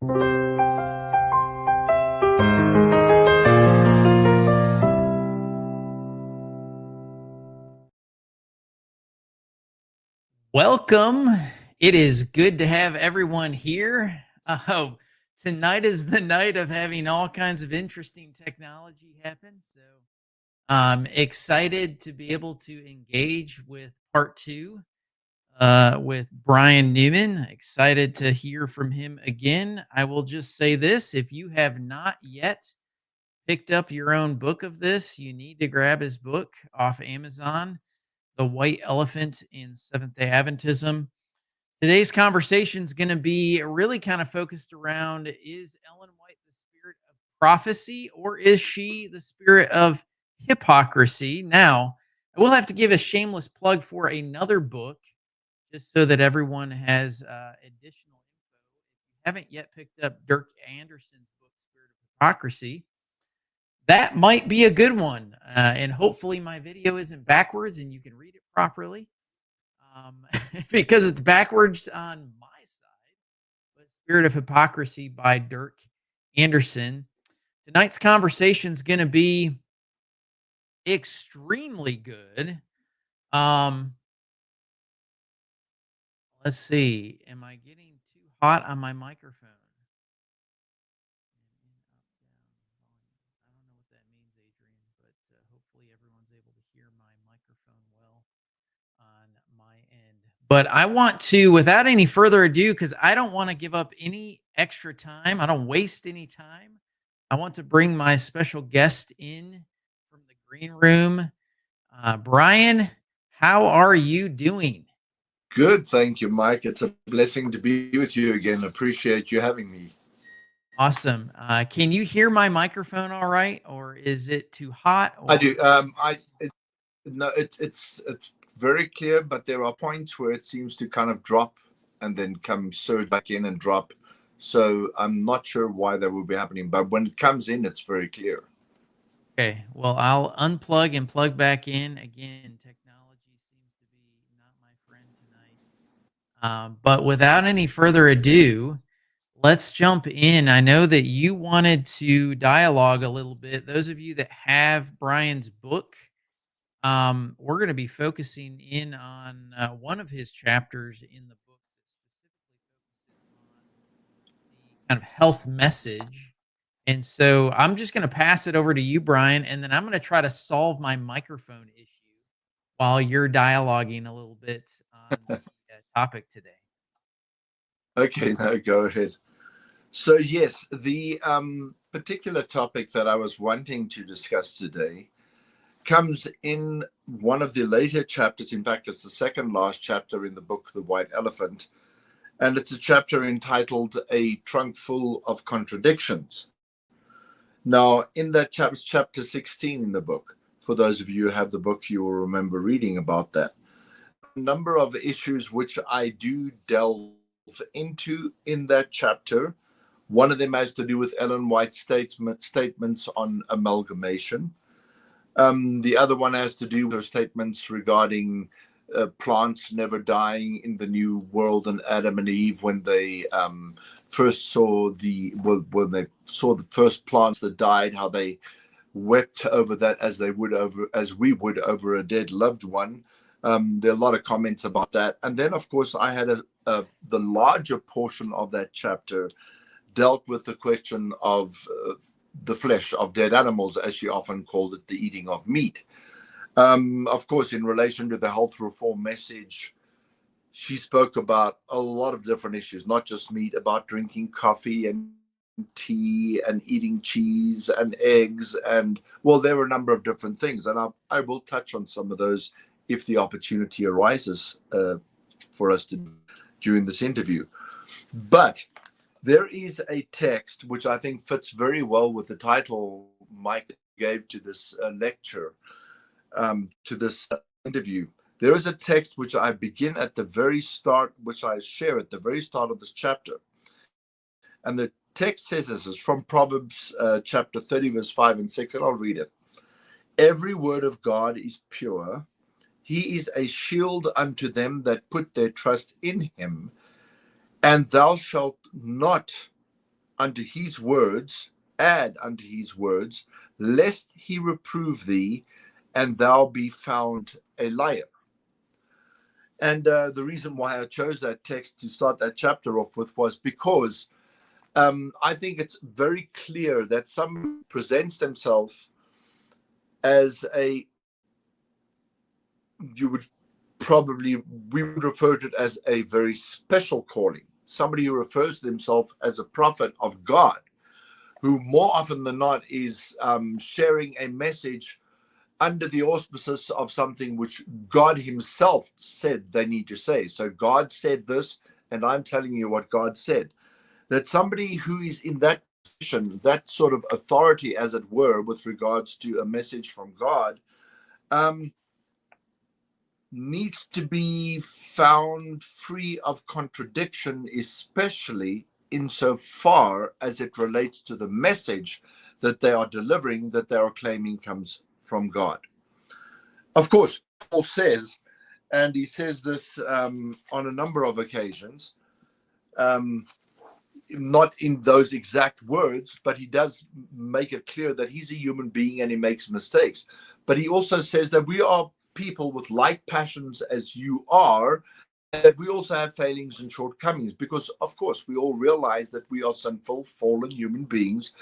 Welcome. It is good to have everyone here. Tonight is the night of having all kinds of interesting technology happen. So I'm excited to be able to engage with part two with Brian Neumann. Excited to hear from him again. I will just say this: if you have not yet picked up your own book of this, you need to grab his book off Amazon, The White Elephant in Seventh-day Adventism. Today's conversation is going to be really kind of focused around, is Ellen White the spirit of prophecy, or is she the spirit of hypocrisy? Now, I will have to give a shameless plug for another book just so that everyone has additional info. If you haven't yet picked up Dirk Anderson's book, Spirit of Hypocrisy, that might be a good one. And hopefully my video isn't backwards and you can read it properly. Because it's backwards on my side. But Spirit of Hypocrisy by Dirk Anderson. Tonight's conversation is going to be extremely good. Let's see. Am I getting too hot on my microphone? I don't know what that means, Adrian, but hopefully everyone's able to hear my microphone well on my end. But I want to, without any further ado, because I don't want to give up any extra time, I don't waste any time. I want to bring my special guest in from the green room. Brian, how are you doing? Good, thank you, Mike. It's a blessing to be with you again. Appreciate you having me. Awesome. Can you hear my microphone all right, or is it too hot? I do. It's very clear, but there are points where it seems to kind of drop and then come surge back in and drop. So I'm not sure why that would be happening, but when it comes in, it's very clear. Okay. Well, I'll unplug and plug back in again. Technology seems to be not my friend tonight. But without any further ado, let's jump in. I know that you wanted to dialogue a little bit. Those of you that have Brian's book, we're going to be focusing in on one of his chapters in the book that specifically focuses on the kind of health message. And so I'm just going to pass it over to you, Brian, and then I'm going to try to solve my microphone issue while you're dialoguing a little bit on the topic today. Okay, no, go ahead. So yes, the particular topic that I was wanting to discuss today comes in one of the later chapters. In fact, it's the second last chapter in the book, The White Elephant. And it's a chapter entitled A Trunk Full of Contradictions. Now, in that chapter 16 in the book, for those of you who have the book, you will remember reading about that. A number of issues which I do delve into in that chapter. One of them has to do with Ellen White's statements on amalgamation. The other one has to do with her statements regarding plants never dying in the new world and Adam and Eve when they first saw when they saw the first plants that died, how they wept over that as we would over a dead loved one. There are a lot of comments about that, and then of course I had the larger portion of that chapter dealt with the question of the flesh of dead animals, as she often called it, the eating of meat. Of course, in relation to the health reform message, she spoke about a lot of different issues, not just meat, about drinking coffee and tea and eating cheese and eggs. And well, there were a number of different things. And I will touch on some of those if the opportunity arises for us to during this interview. But there is a text which I think fits very well with the title Mike gave to this lecture, to this interview. There is a text which I begin at the very start, which I share at the very start of this chapter. And the text says this is from Proverbs chapter 30, verse 5 and 6, and I'll read it. Every word of God is pure. He is a shield unto them that put their trust in him. And thou shalt not unto his words, add unto his words, lest he reprove thee, and thou be found a liar. And the reason why I chose that text to start that chapter off with was because I think it's very clear that someone presents themselves as we would refer to it as a very special calling. Somebody who refers to themselves as a prophet of God, who more often than not is sharing a message under the auspices of something which God himself said they need to say. So God said this, and I'm telling you what God said. That somebody who is in that position, that sort of authority, as it were, with regards to a message from God, needs to be found free of contradiction, especially insofar as it relates to the message that they are delivering, that they are claiming comes from God. Of course, Paul says, and he says this on a number of occasions, not in those exact words, but he does make it clear that he's a human being and he makes mistakes. But he also says that we are people with like passions as you are, and that we also have failings and shortcomings, because, of course, we all realize that we are sinful, fallen human beings,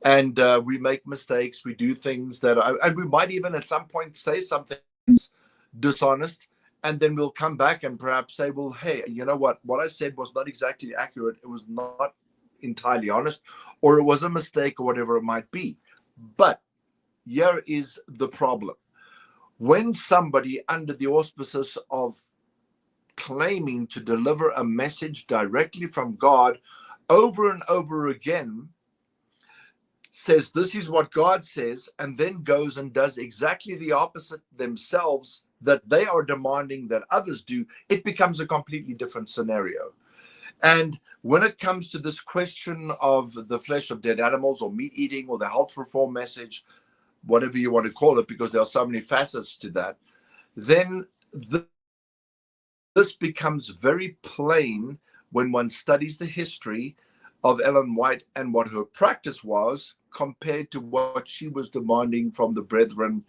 and we make mistakes. We do things and we might even at some point say something dishonest, and then we'll come back and perhaps say, well, hey, you know what I said was not exactly accurate. It was not entirely honest, or it was a mistake, or whatever it might be. But here is the problem. When somebody, under the auspices of claiming to deliver a message directly from God, over and over again says this is what God says, and then goes and does exactly the opposite themselves that they are demanding that others do, it becomes a completely different scenario. And when it comes to this question of the flesh of dead animals, or meat eating, or the health reform message, whatever you want to call it, because there are so many facets to that, then this becomes very plain when one studies the history of Ellen White and what her practice was compared to what she was demanding from the brethren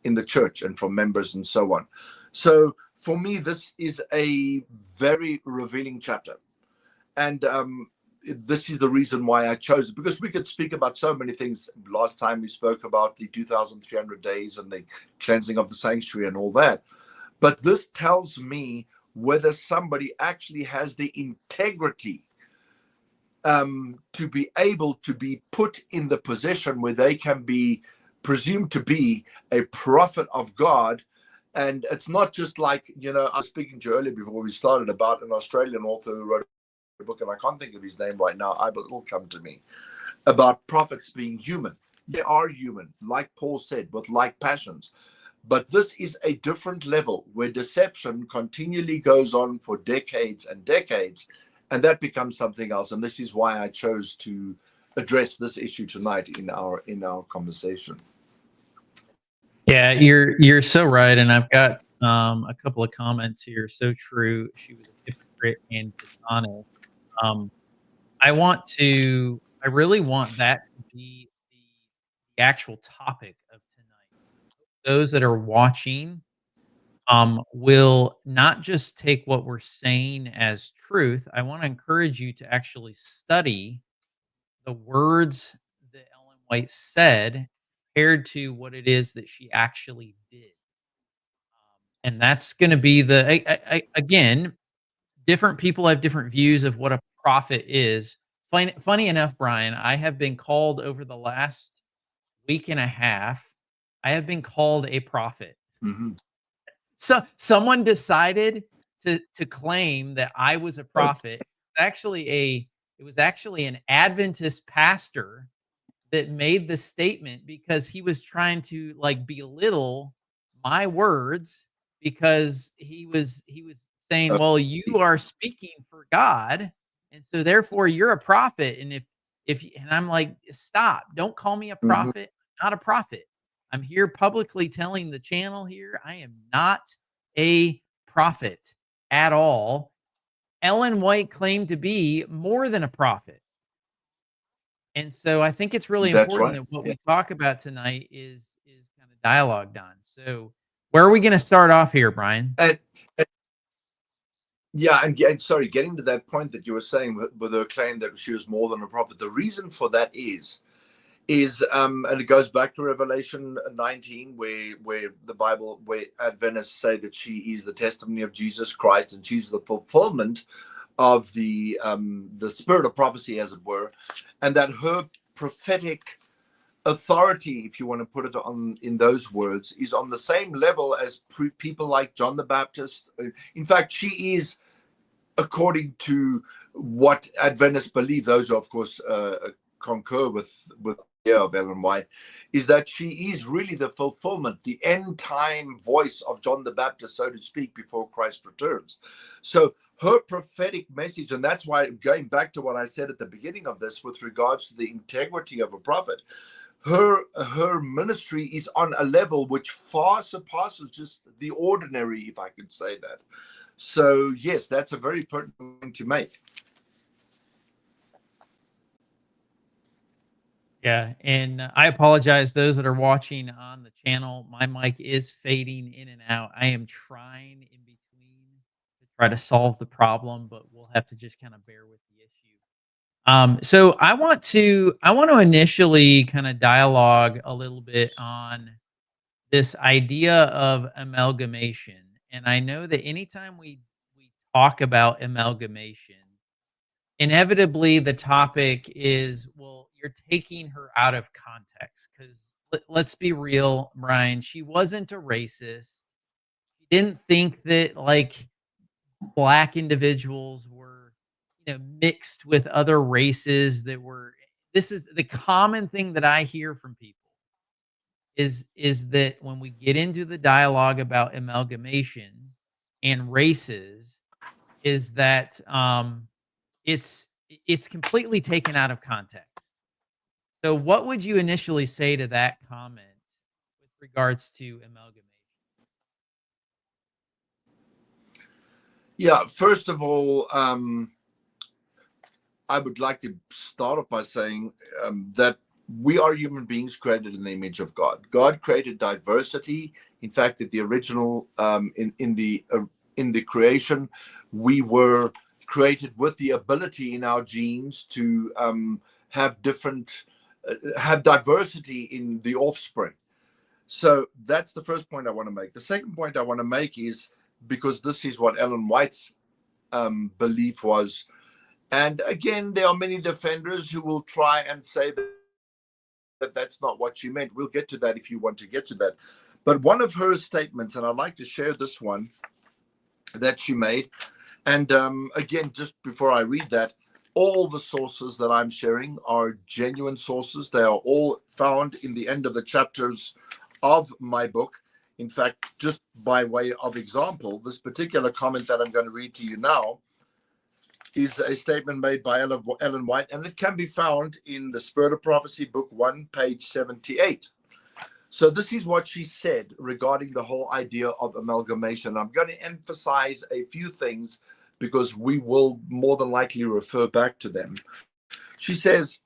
in the church and from members and so on. So for me, this is a very revealing chapter. And this is the reason why I chose it, because we could speak about so many things. Last time we spoke about the 2,300 days and the cleansing of the sanctuary and all that. But this tells me whether somebody actually has the integrity to be able to be put in the position where they can be presumed to be a prophet of God. And it's not just like, I was speaking to you earlier before we started about an Australian author who wrote a book, and I can't think of his name right now, but it will come to me, about prophets being human. They are human, like Paul said, with like passions. But this is a different level where deception continually goes on for decades and decades, and that becomes something else. And this is why I chose to address this issue tonight in our conversation. Yeah, you're so right, and I've got a couple of comments here. So true. She was a hypocrite and dishonest. Um, I really want that to be the actual topic of tonight. Those that are watching will not just take what we're saying as truth. I want to encourage you to actually study the words that Ellen White said compared to what it is that she actually did. And that's going to be again, different people have different views of what a prophet is. Funny enough, Brian, I have been called over the last week and a half, I have been called a prophet. Mm-hmm. So someone decided to claim that I was a prophet. It was actually an Adventist pastor that made the statement because he was trying to like belittle my words, because he was saying, well, you are speaking for God, and so therefore you're a prophet. And and I'm like, stop, don't call me a prophet. I'm not a prophet. I'm here publicly telling the channel here, I am not a prophet at all. Ellen White claimed to be more than a prophet. And so I think it's really That's important right. that what Yeah. we talk about tonight is kind of dialogued on. So where are we going to start off here, Brian? And yeah, and sorry, getting to that point that you were saying with her claim that she was more than a prophet. The reason for that is and it goes back to Revelation 19, where the Bible, where Adventists say that she is the testimony of Jesus Christ, and she's the fulfillment of the spirit of prophecy, as it were, and that her prophetic authority, if you want to put it on in those words, is on the same level as people like John the Baptist. In fact, she is, according to what Adventists believe, those who of course concur with the idea of Ellen White, is that she is really the fulfillment, the end time voice of John the Baptist, so to speak, before Christ returns. So her prophetic message, and that's why, going back to what I said at the beginning of this with regards to the integrity of a prophet, her ministry is on a level which far surpasses just the ordinary, if I could say that. So yes, that's a very pertinent point to make. Yeah, and I apologize those that are watching on the channel. My mic is fading in and out. I am trying in between to try to solve the problem, but we'll have to just kind of bear with the issue. So I want to initially kind of dialogue a little bit on this idea of amalgamation. And I know that anytime we talk about amalgamation, inevitably the topic is, well, you're taking her out of context because let's be real, Brian, she wasn't a racist. She didn't think that like black individuals were, mixed with other races that were. This is the common thing that I hear from people is that when we get into the dialogue about amalgamation and races, is that it's it's completely taken out of context. So what would you initially say to that comment with regards to amalgamation? Yeah, first of all, I would like to start off by saying that we are human beings created in the image of God. God created diversity. In fact, at the original, in the creation, we were created with the ability in our genes to have different, have diversity in the offspring. So that's the first point I want to make. The second point I want to make is, because this is what Ellen White's belief was. And again, there are many defenders who will try and say that that's not what she meant. We'll get to that if you want to get to that. But one of her statements, and I'd like to share this one that she made. And again, just before I read that, all the sources that I'm sharing are genuine sources. They are all found in the end of the chapters of my book. In fact, just by way of example, this particular comment that I'm going to read to you now is a statement made by Ellen White, and it can be found in the Spirit of Prophecy, Book 1, page 78. So this is what she said regarding the whole idea of amalgamation. I'm going to emphasize a few things because we will more than likely refer back to them. She says,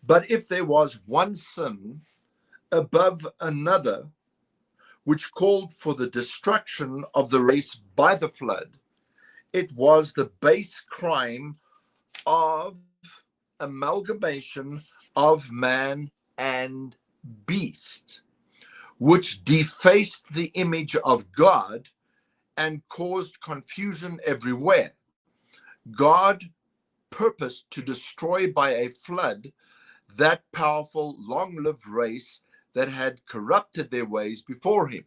but if there was one sin above another, which called for the destruction of the race by the flood, it was the base crime of amalgamation of man and beast, which defaced the image of God and caused confusion everywhere. God purposed to destroy by a flood that powerful, long-lived race that had corrupted their ways before him.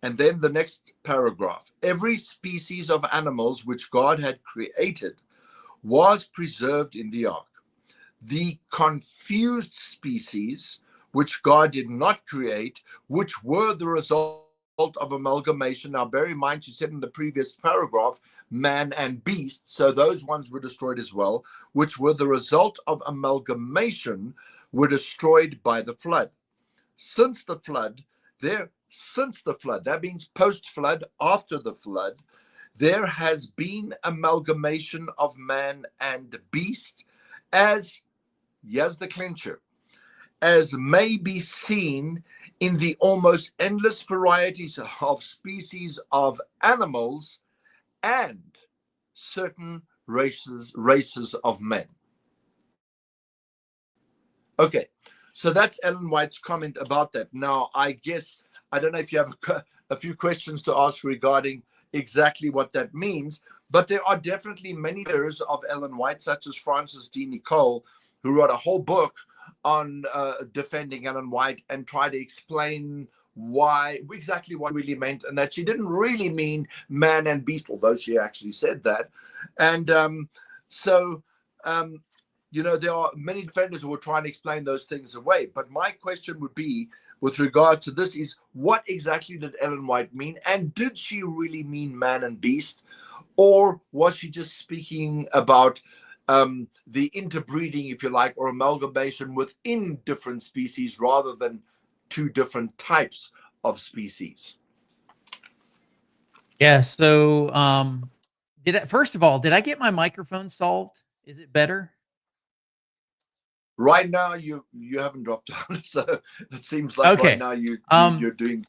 And then the next paragraph. Every species of animals which God had created was preserved in the ark. The confused species which God did not create, which were the result of amalgamation. Now, bear in mind, she said in the previous paragraph, man and beast. So those ones were destroyed as well, which were the result of amalgamation, were destroyed by the flood. Since the flood, that means post-flood, after the flood, there has been amalgamation of man and beast, as here's the clincher, as may be seen in the almost endless varieties of species of animals and certain races of men. Okay, so that's Ellen White's comment about that. Now, I guess, I don't know if you have a few questions to ask regarding exactly what that means, but there are definitely many readers of Ellen White, such as Francis D. Nicole, who wrote a whole book on defending Ellen White and try to explain exactly what really meant, and that she didn't really mean man and beast, although she actually said that. And there are many defenders who will try and explain those things away. But my question would be, with regard to this, is what exactly did Ellen White mean? And did she really mean man and beast? Or was she just speaking about the interbreeding, if you like, or amalgamation within different species rather than two different types of species? Yeah. So, first of all, did I get my microphone solved? Is it better? Right now, you haven't dropped out, so it seems like Okay. right now you're doing.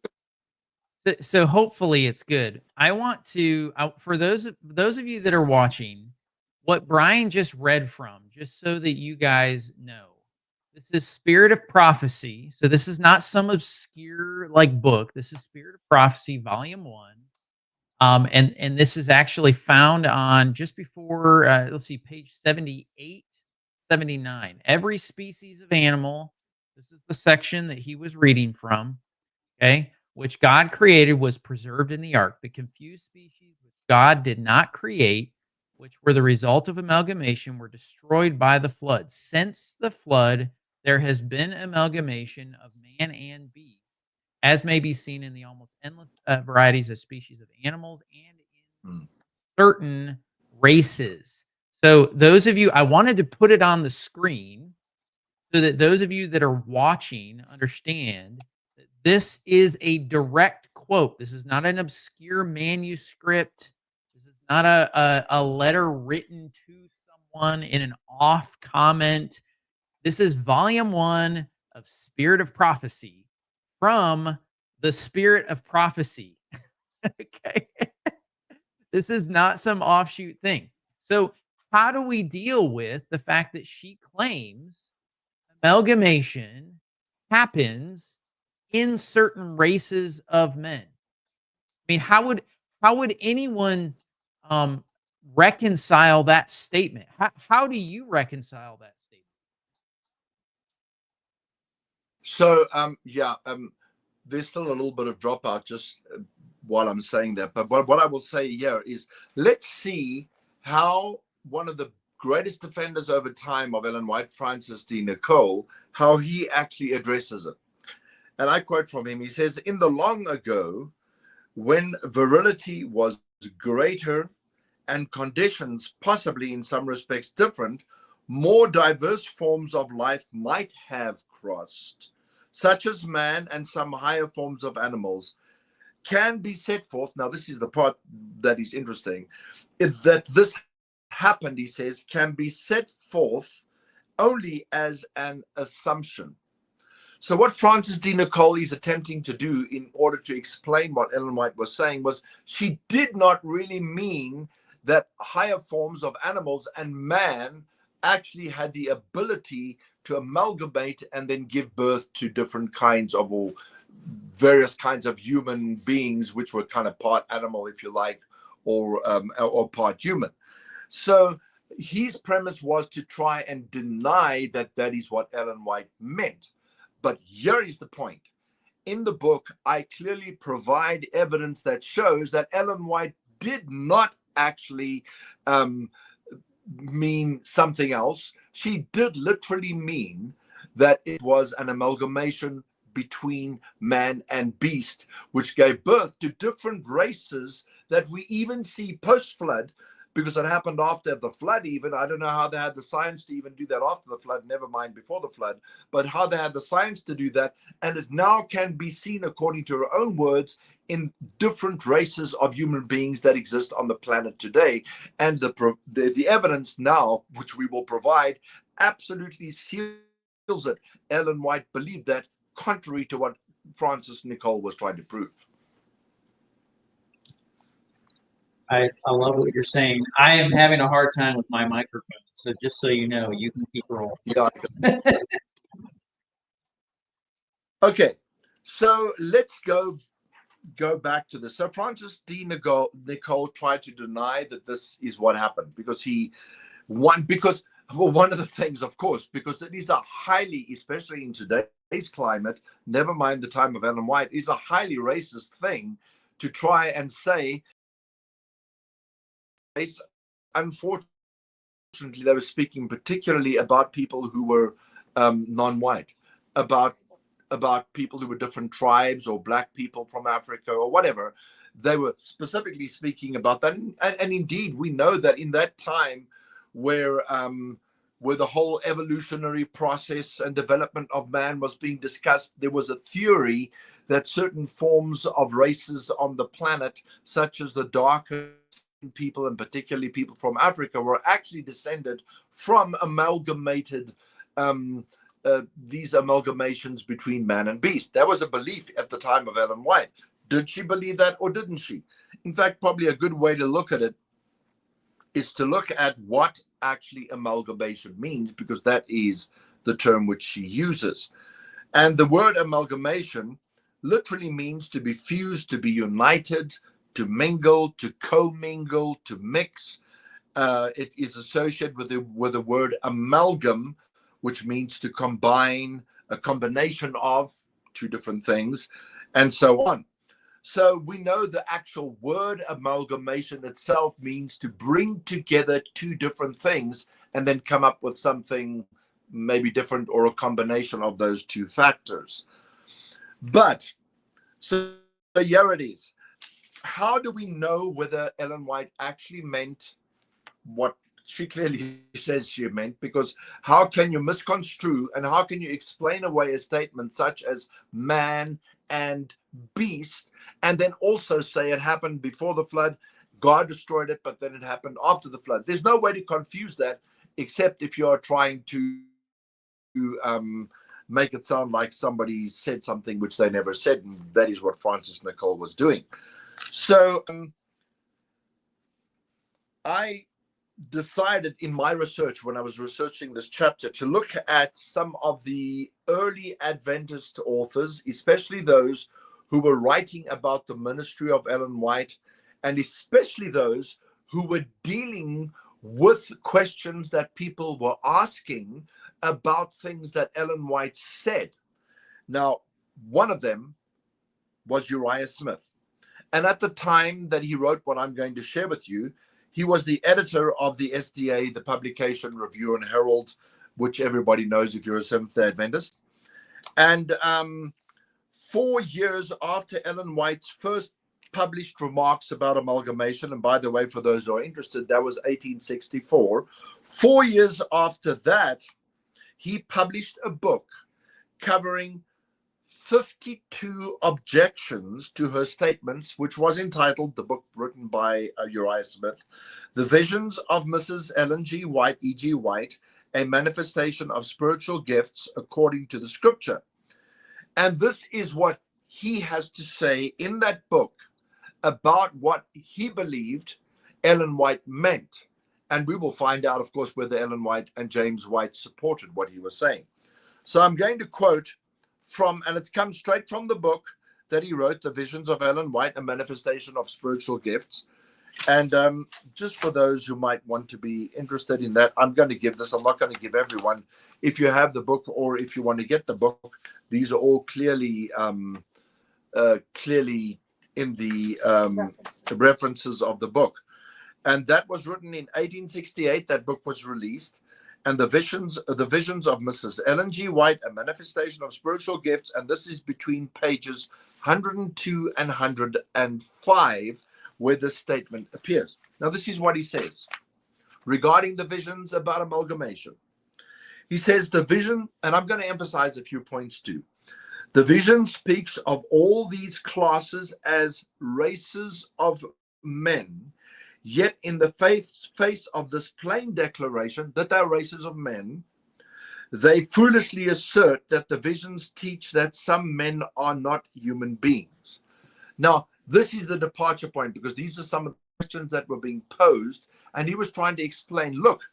So hopefully it's good. I want to, for those of you that are watching, what Brian just read from, just so that you guys know, this is Spirit of Prophecy. So this is not some obscure book. This is Spirit of Prophecy, Volume 1. And this is actually found on just before, let's see, page 78, 79. Every species of animal. This is the section that he was reading from. Okay, which God created was preserved in the ark. The confused species which God did not create, which were the result of amalgamation, were destroyed by the flood. Since the flood, there has been amalgamation of man and beast, as may be seen in the almost endless varieties of species of animals and in certain races. So those of you, I wanted to put it on the screen so that those of you that are watching understand that this is a direct quote. This is not an obscure manuscript. This is not a letter written to someone in an off comment. This is volume 1 of Spirit of Prophecy from the Spirit of Prophecy. Okay. This is not some offshoot thing. So how do we deal with the fact that she claims amalgamation happens in certain races of men? I mean, how would anyone reconcile that statement? How do you reconcile that statement? So there's still a little bit of dropout just while I'm saying that. But what I will say here is, let's see how one of the greatest defenders over time of Ellen White, Francis D. Nicole, how he actually addresses it. And I quote from him. He says, "In the long ago, when virility was greater and conditions possibly in some respects different, more diverse forms of life might have crossed, such as man and some higher forms of animals, can be set forth." Now, this is the part that is interesting. Is that this happened, he says, can be set forth only as an assumption. So what Francis D. Nicole is attempting to do in order to explain what Ellen White was saying was, she did not really mean that higher forms of animals and man actually had the ability to amalgamate and then give birth to different kinds of, or various kinds of human beings, which were kind of part animal, if you like, or part human. So his premise was to try and deny that that is what Ellen White meant. But here is the point. In the book, I clearly provide evidence that shows that Ellen White did not actually mean something else. She did literally mean that it was an amalgamation between man and beast, which gave birth to different races that we even see post-flood, because it happened after the flood even. I don't know how they had the science to even do that after the flood, never mind before the flood, but how they had the science to do that. And it now can be seen, according to her own words, in different races of human beings that exist on the planet today. And the evidence now, which we will provide, absolutely seals it. Ellen White believed that, contrary to what Francis Nicole was trying to prove. I love what you're saying. I am having a hard time with my microphone, so just so you know, you can keep rolling. Yeah. Okay, so let's go back to this. So Francis D. Nicole tried to deny that this is what happened because one of the things, of course, because it is a highly, especially in today's climate, never mind the time of Ellen White, is a highly racist thing to try and say. Unfortunately, they were speaking particularly about people who were non-white, about people who were different tribes or black people from Africa or whatever. They were specifically speaking about that. And indeed, we know that in that time where the whole evolutionary process and development of man was being discussed, there was a theory that certain forms of races on the planet, such as the darker people and particularly people from Africa, were actually descended from amalgamated these amalgamations between man and beast. That was a belief at the time of Ellen White. Did she believe that or didn't she? In fact, probably a good way to look at it is to look at what actually amalgamation means, because that is the term which she uses. And the word amalgamation literally means to be fused, to be united, to mingle, to commingle, to mix. It is associated with the word amalgam, which means to combine, a combination of two different things, and so on. So we know the actual word amalgamation itself means to bring together two different things and then come up with something maybe different or a combination of those two factors. But so here it is. How do we know whether Ellen White actually meant what she clearly says she meant? Because how can you misconstrue and how can you explain away a statement such as man and beast and then also say it happened before the flood, God destroyed it, but then it happened after the flood? There's no way to confuse that except if you are trying to make it sound like somebody said something which they never said, and that is what Francis Nicole was doing. So I decided in my research, when I was researching this chapter, to look at some of the early Adventist authors, especially those who were writing about the ministry of Ellen White, and especially those who were dealing with questions that people were asking about things that Ellen White said. Now, one of them was Uriah Smith. And at the time that he wrote what I'm going to share with you, he was the editor of the SDA, the Publication Review and Herald, which everybody knows if you're a Seventh-day Adventist. And 4 years after Ellen White's first published remarks about amalgamation, and by the way, for those who are interested, that was 1864. 4 years after that, he published a book covering 52 objections to her statements, which was entitled, the book written by Uriah Smith, The Visions of Mrs. Ellen G. White, E.G. White, A Manifestation of Spiritual Gifts According to the Scripture. And this is what he has to say in that book about what he believed Ellen White meant. And we will find out, of course, whether Ellen White and James White supported what he was saying. So I'm going to quote from, and it's come straight from the book that he wrote, The Visions of Ellen White, A Manifestation of Spiritual Gifts. And just for those who might want to be interested in that, I'm going to give this. I'm not going to give everyone. If you have the book or if you want to get the book, these are all clearly in the references of the book. And that was written in 1868. That book was released. And the visions of Mrs. Ellen G. White, A Manifestation of Spiritual Gifts. And this is between pages 102 and 105, where this statement appears. Now, this is what he says regarding the visions about amalgamation. He says the vision, and I'm going to emphasize a few points too. The vision speaks of all these classes as races of men. Yet in the face of this plain declaration that they are races of men, They foolishly assert that the visions teach that some men are not human beings. Now, this is the departure point, because these are some of the questions that were being posed, and he was trying to explain, look,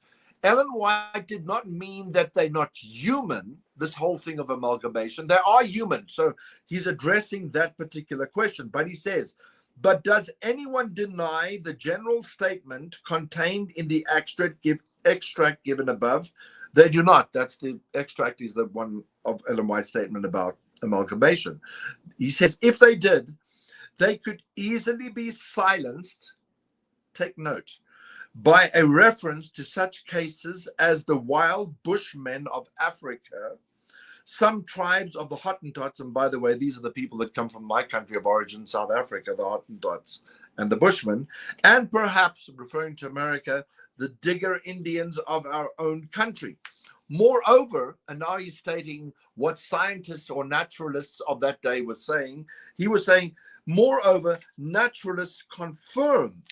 Ellen White did not mean that they're not human, this whole thing of amalgamation. They are human. So he's addressing that particular question. But he says, but does anyone deny the general statement contained in the extract given above? They do not. That's the extract, is the one of Ellen White's statement about amalgamation. He says, if they did, they could easily be silenced, take note, by a reference to such cases as the wild Bushmen of Africa, some tribes of the Hottentots, and by the way, these are the people that come from my country of origin, South Africa, the Hottentots and the Bushmen, and perhaps, referring to America, the Digger Indians of our own country. Moreover, and now he's stating what scientists or naturalists of that day were saying, he was saying, moreover, naturalists confirm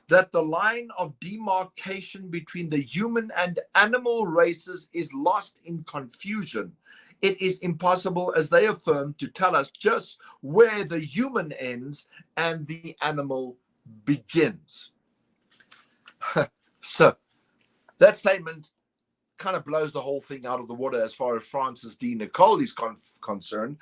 that the line of demarcation between the human and animal races is lost in confusion. It is impossible, as they affirm, to tell us just where the human ends and the animal begins. So that statement kind of blows the whole thing out of the water as far as Francis D. Nicole is concerned,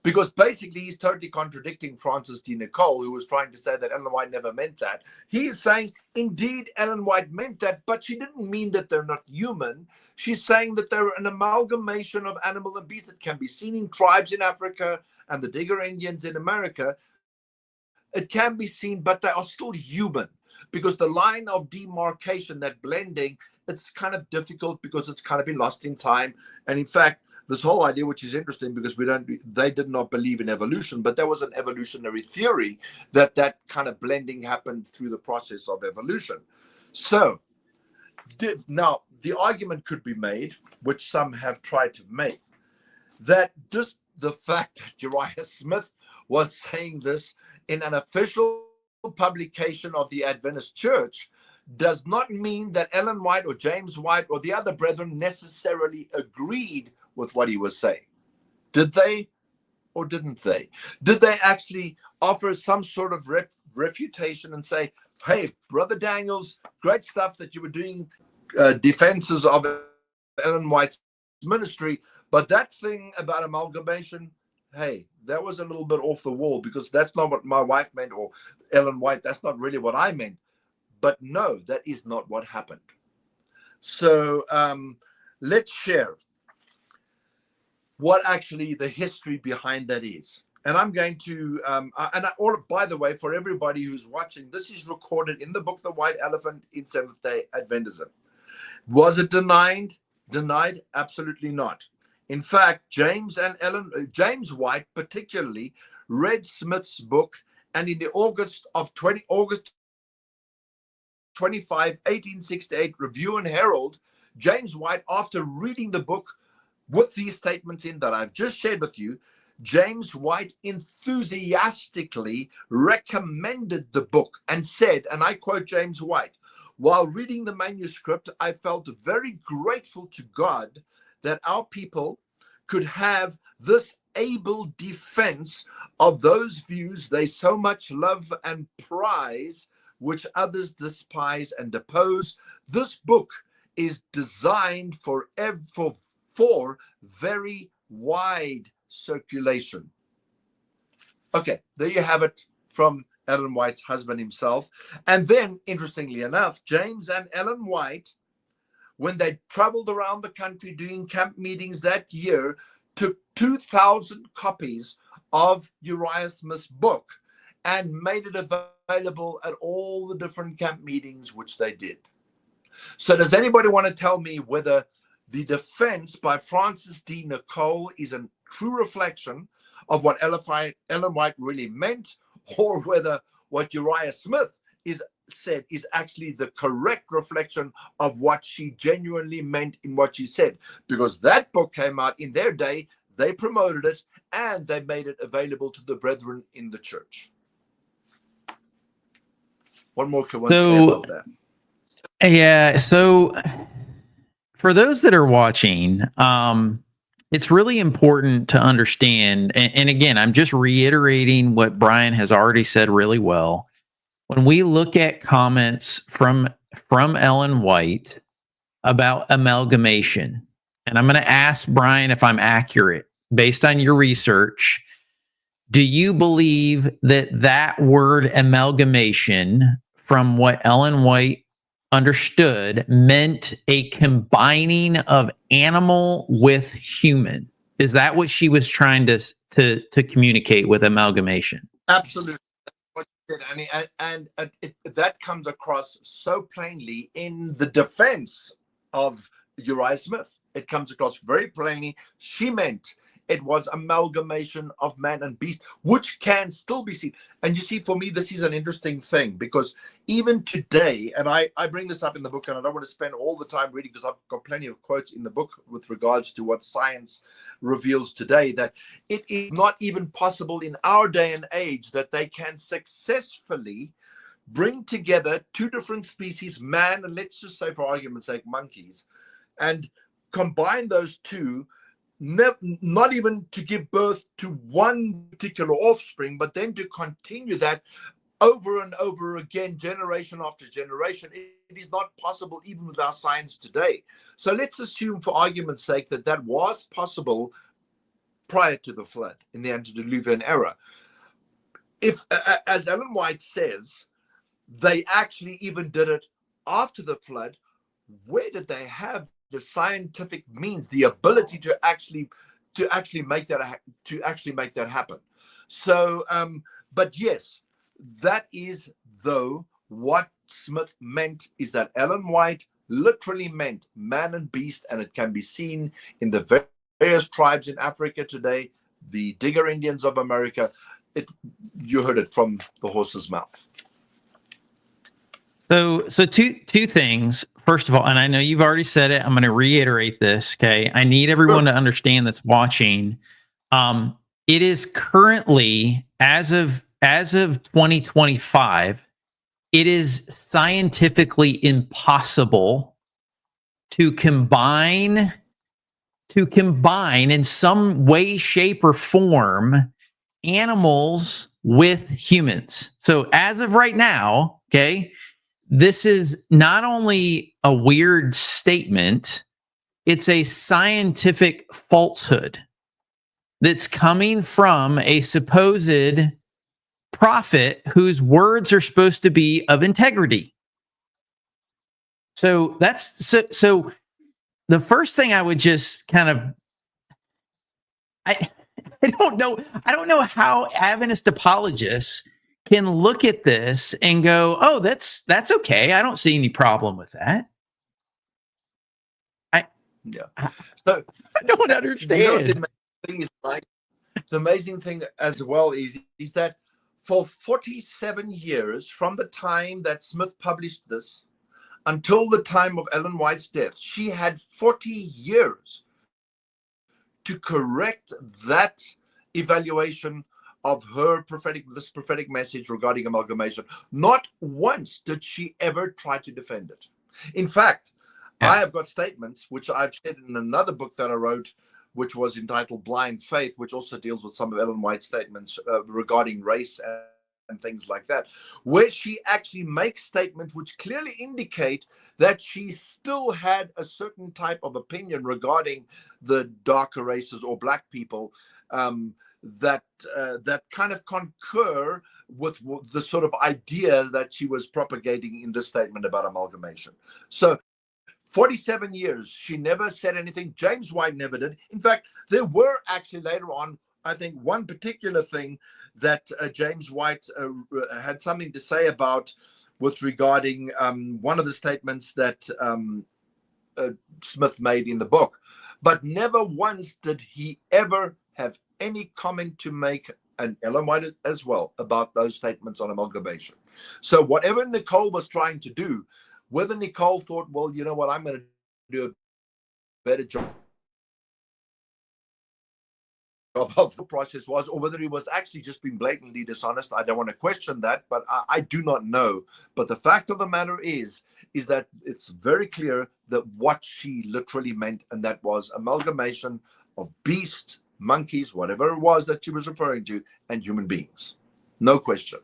because basically he's totally contradicting Francis D. Nicole, who was trying to say that Ellen White never meant that. He is saying, indeed, Ellen White meant that, but she didn't mean that they're not human. She's saying that they're an amalgamation of animal and beast that can be seen in tribes in Africa and the Digger Indians in America. It can be seen, but they are still human, because the line of demarcation, that blending, it's kind of difficult because it's kind of been lost in time. And in fact, this whole idea, which is interesting, because they did not believe in evolution, but there was an evolutionary theory that kind of blending happened through the process of evolution. So now the argument could be made, which some have tried to make, that just the fact that Uriah Smith was saying this in an official publication of the Adventist Church does not mean that Ellen White or James White or the other brethren necessarily agreed with what he was saying. Did they or didn't they? Did they actually offer some sort of refutation and say, hey, Brother Daniels, great stuff that you were doing, defenses of Ellen White's ministry, but that thing about amalgamation, hey, that was a little bit off the wall, because that's not what my wife meant, or Ellen White, that's not really what I meant. But no, that is not what happened. So let's share what actually the history behind that is. And I'm going to, by the way, for everybody who's watching, this is recorded in the book, The White Elephant in Seventh-day Adventism. Was it denied? Denied? Absolutely not. In fact, James White particularly read Smith's book, and in the August 25, 1868 Review and Herald, James White, after reading the book with these statements in that I've just shared with you, James White enthusiastically recommended the book and said, and I quote James White, while reading the manuscript, I felt very grateful to God that our people could have this able defense of those views they so much love and prize, which others despise and oppose. This book is designed for very wide circulation. Okay, there you have it from Ellen White's husband himself. And then, interestingly enough, James and Ellen White, when they traveled around the country doing camp meetings that year, took 2,000 copies of Uriah Smith's book and made it available at all the different camp meetings which they did. So does anybody want to tell me whether the defense by Francis D. Nicole is a true reflection of what Ellen White really meant, or whether what Uriah Smith said is actually the correct reflection of what she genuinely meant in what she said? Because that book came out in their day, they promoted it, and they made it available to the brethren in the church. What more can one say about that? Yeah, so for those that are watching, it's really important to understand. And again, I'm just reiterating what Brian has already said really well. When we look at comments from Ellen White about amalgamation, and I'm going to ask Brian if I'm accurate based on your research. Do you believe that that word amalgamation, from what Ellen White understood, meant a combining of animal with human? Is that what she was trying to communicate with amalgamation? Absolutely. What you said, that comes across so plainly in the defense of Uriah Smith. It comes across very plainly. She meant it was amalgamation of man and beast, which can still be seen. And you see, for me, this is an interesting thing, because even today, and I bring this up in the book, and I don't want to spend all the time reading because I've got plenty of quotes in the book with regards to what science reveals today, that it is not even possible in our day and age that they can successfully bring together two different species, man, and let's just say for argument's sake, monkeys, and combine those two, not even to give birth to one particular offspring, but then to continue that over and over again, generation after generation. It is not possible even with our science today. So let's assume, for argument's sake, that that was possible prior to the flood in the antediluvian era. If, as Ellen White says, they actually even did it after the flood, where did they have the scientific means, the ability to actually make that happen? So, but yes, that is, though, what Smith meant, is that Ellen White literally meant man and beast, and it can be seen in the various tribes in Africa today, the Digger Indians of America. You heard it from the horse's mouth. So two things. First of all, and I know you've already said it, I'm going to reiterate this. Okay, I need everyone to understand that's watching. It is currently, as of 2025, it is scientifically impossible to combine in some way, shape, or form animals with humans. So as of right now, okay, this is not only a weird statement, it's a scientific falsehood that's coming from a supposed prophet whose words are supposed to be of integrity. So so the first thing I would just kind of, I don't know how Adventist apologists can look at this and go, "Oh, that's okay. I don't see any problem with that." So I don't understand. You know, the amazing thing as well is that for 47 years, from the time that Smith published this until the time of Ellen White's death, she had 40 years to correct that evaluation of this prophetic message regarding amalgamation. Not once did she ever try to defend it. In fact, I have got statements which I've shared in another book that I wrote, which was entitled Blind Faith, which also deals with some of Ellen White's statements regarding race and things like that, where she actually makes statements which clearly indicate that she still had a certain type of opinion regarding the darker races or black people, that kind of concur with the sort of idea that she was propagating in this statement about amalgamation. So 47 years, she never said anything. James White never did. In fact, there were actually later on, I think, one particular thing that James White had something to say about with regarding one of the statements that Smith made in the book. But never once did he ever have any comment to make, and Ellen White as well, about those statements on amalgamation. So whatever Nicole was trying to do, whether Nicole thought, well, you know what, I'm going to do a better job of the process was, or whether he was actually just being blatantly dishonest. I don't want to question that, but I do not know. But the fact of the matter is that it's very clear that what she literally meant, and that was amalgamation of beast, monkeys, whatever it was that she was referring to, and human beings. No question.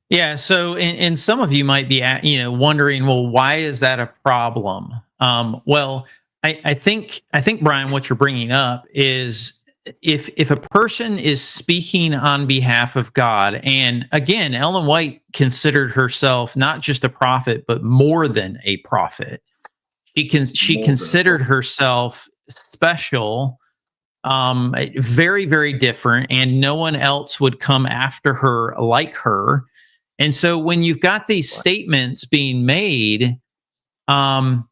Yeah. So, and some of you might be, wondering, well, why is that a problem? Well, I think Brian, what you're bringing up is if a person is speaking on behalf of God, and again, Ellen White considered herself not just a prophet, but more than a prophet. She considered herself special, very, very different, and no one else would come after her like her. And so when you've got these statements being made, and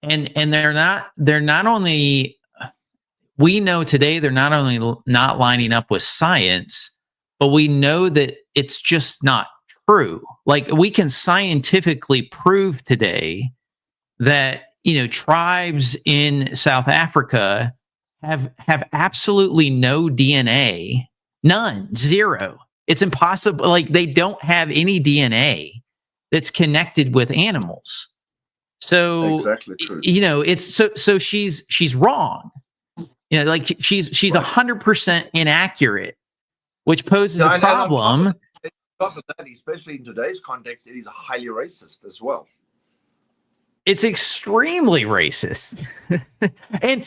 they're not only, we know today they're not only not lining up with science, but we know that it's just not true. Like, we can scientifically prove today that, tribes in South Africa have absolutely no DNA, none, zero. It's impossible. Like, they don't have any DNA that's connected with animals. So exactly true. It's so she's wrong. Like, she's 100% inaccurate, which poses a problem. On top of that, especially in today's context, it is highly racist as well. It's extremely racist. And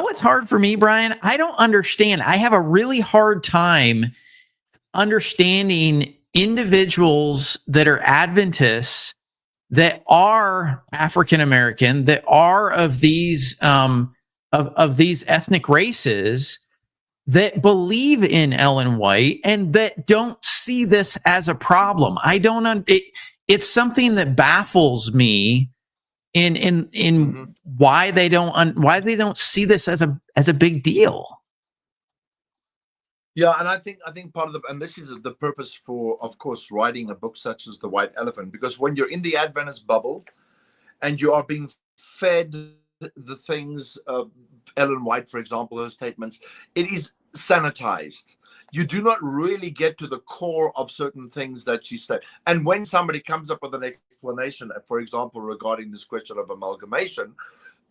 what's hard for me, Brian? I don't understand. I have a really hard time understanding individuals that are Adventists, that are African American, that are of these of these ethnic races, that believe in Ellen White and that don't see this as a problem. I don't. It's something that baffles me in why they don't see this as a big deal. Yeah, and I think part of and this is the purpose for, of course, writing a book such as The White Elephant, because when you're in the Adventist bubble and you are being fed the things, Ellen White, for example, her statements, it is sanitized. You do not really get to the core of certain things that she said. And when somebody comes up with an explanation, for example, regarding this question of amalgamation,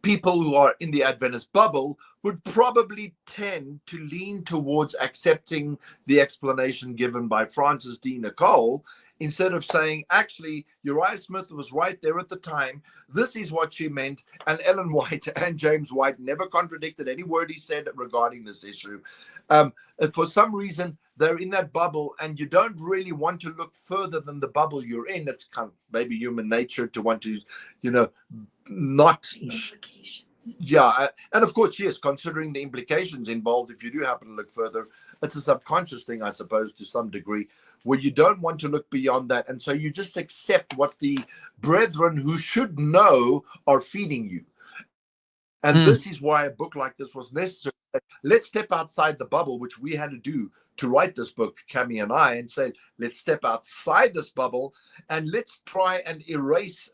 people who are in the Adventist bubble would probably tend to lean towards accepting the explanation given by Francis D. Nicole, instead of saying, actually, Uriah Smith was right there at the time. This is what she meant. And Ellen White and James White never contradicted any word he said regarding this issue. For some reason, they're in that bubble, and you don't really want to look further than the bubble you're in. It's kind of maybe human nature to want to, not. Yeah. And of course, yes, considering the implications involved, if you do happen to look further, it's a subconscious thing, I suppose, to some degree, where you don't want to look beyond that. And so you just accept what the brethren who should know are feeding you. And this is why a book like this was necessary. Let's step outside the bubble, which we had to do to write this book, Cami and I, and say, let's step outside this bubble and let's try and erase,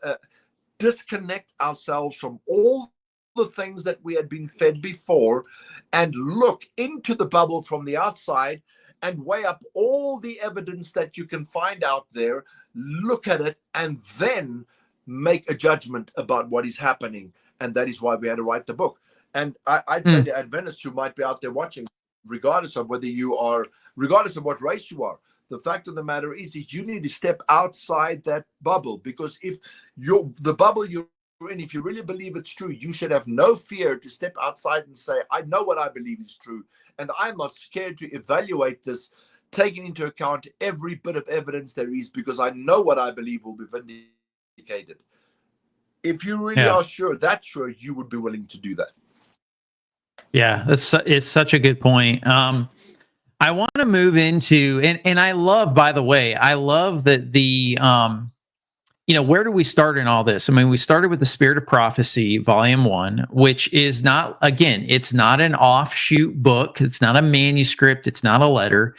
disconnect ourselves from all the things that we had been fed before and look into the bubble from the outside and weigh up all the evidence that you can find out there, look at it, and then make a judgment about what is happening. And that is why we had to write the book. And I'd say the Adventists who might be out there watching, regardless of whether you are, regardless of what race you are, the fact of the matter is you need to step outside that bubble, because if the bubble you're in, if you really believe it's true, you should have no fear to step outside and say, I know what I believe is true, and I'm not scared to evaluate this, taking into account every bit of evidence there is, because I know what I believe will be vindicated. If you really are sure, that's sure, you would be willing to do that. Yeah, it's such a good point. I want to move into, and I love, by the way, I love that where do we start in all this? I mean, we started with the Spirit of Prophecy, Volume 1, which is not, again, it's not an offshoot book. It's not a manuscript. It's not a letter.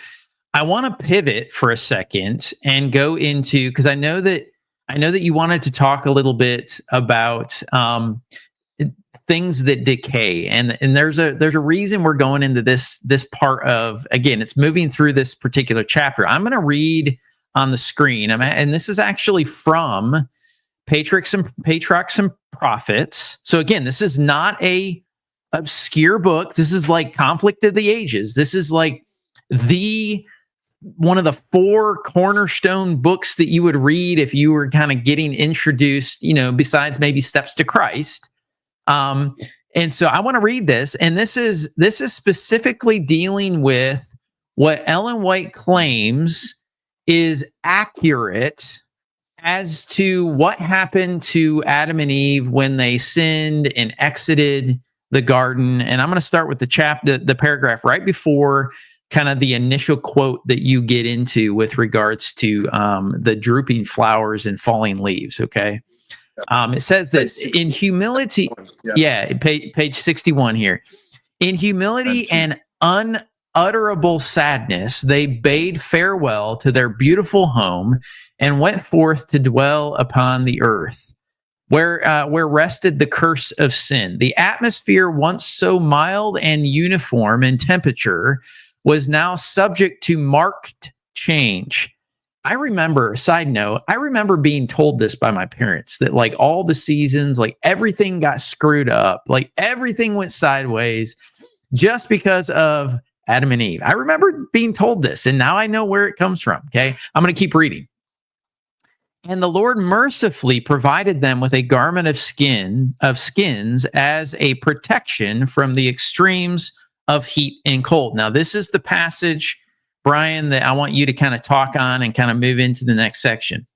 I want to pivot for a second and go into, because I know that you wanted to talk a little bit about things that decay, and there's a reason we're going into this part of, again, it's moving through this particular chapter. I'm going to read on the screen, and this is actually from Patriarchs and Prophets. So again, this is not a obscure book. This is like Conflict of the Ages. This is like one of the 4 cornerstone books that you would read if you were kind of getting introduced, besides maybe Steps to Christ. And so I want to read this, and this is specifically dealing with what Ellen White claims is accurate as to what happened to Adam and Eve when they sinned and exited the garden. And I'm going to start with the paragraph right before kind of the initial quote that you get into with regards to the drooping flowers and falling leaves. Okay. It says this: in humility, page 61 here. In humility and unutterable sadness, they bade farewell to their beautiful home and went forth to dwell upon the earth, where rested the curse of sin. The atmosphere, once so mild and uniform in temperature, was now subject to marked change. I remember, side note, I remember being told this by my parents, that like all the seasons, like everything got screwed up, like everything went sideways just because of Adam and Eve. I remember being told this, and now I know where it comes from. Okay. I'm going to keep reading. And the Lord mercifully provided them with a garment of skins as a protection from the extremes of heat and cold. Now, this is the passage, Brian, that I want you to kind of talk on and kind of move into the next section.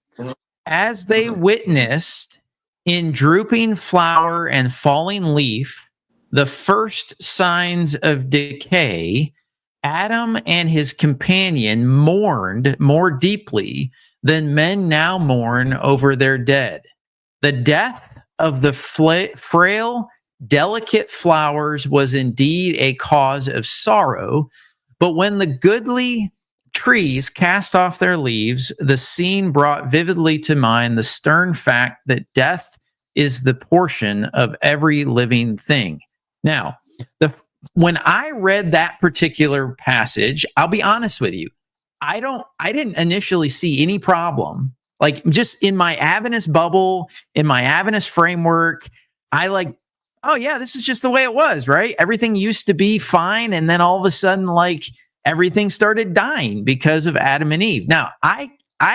As they witnessed in drooping flower and falling leaf the first signs of decay, Adam and his companion mourned more deeply than men now mourn over their dead. The death of the frail, delicate flowers was indeed a cause of sorrow, but when the goodly trees cast off their leaves, the scene brought vividly to mind the stern fact that death is the portion of every living thing. Now, when I read that particular passage, I'll be honest with you, I didn't initially see any problem. Like, just in my Adventist bubble, in my Adventist framework, oh yeah, this is just the way it was, right? Everything used to be fine, and then all of a sudden, like, everything started dying because of Adam and Eve. Now, I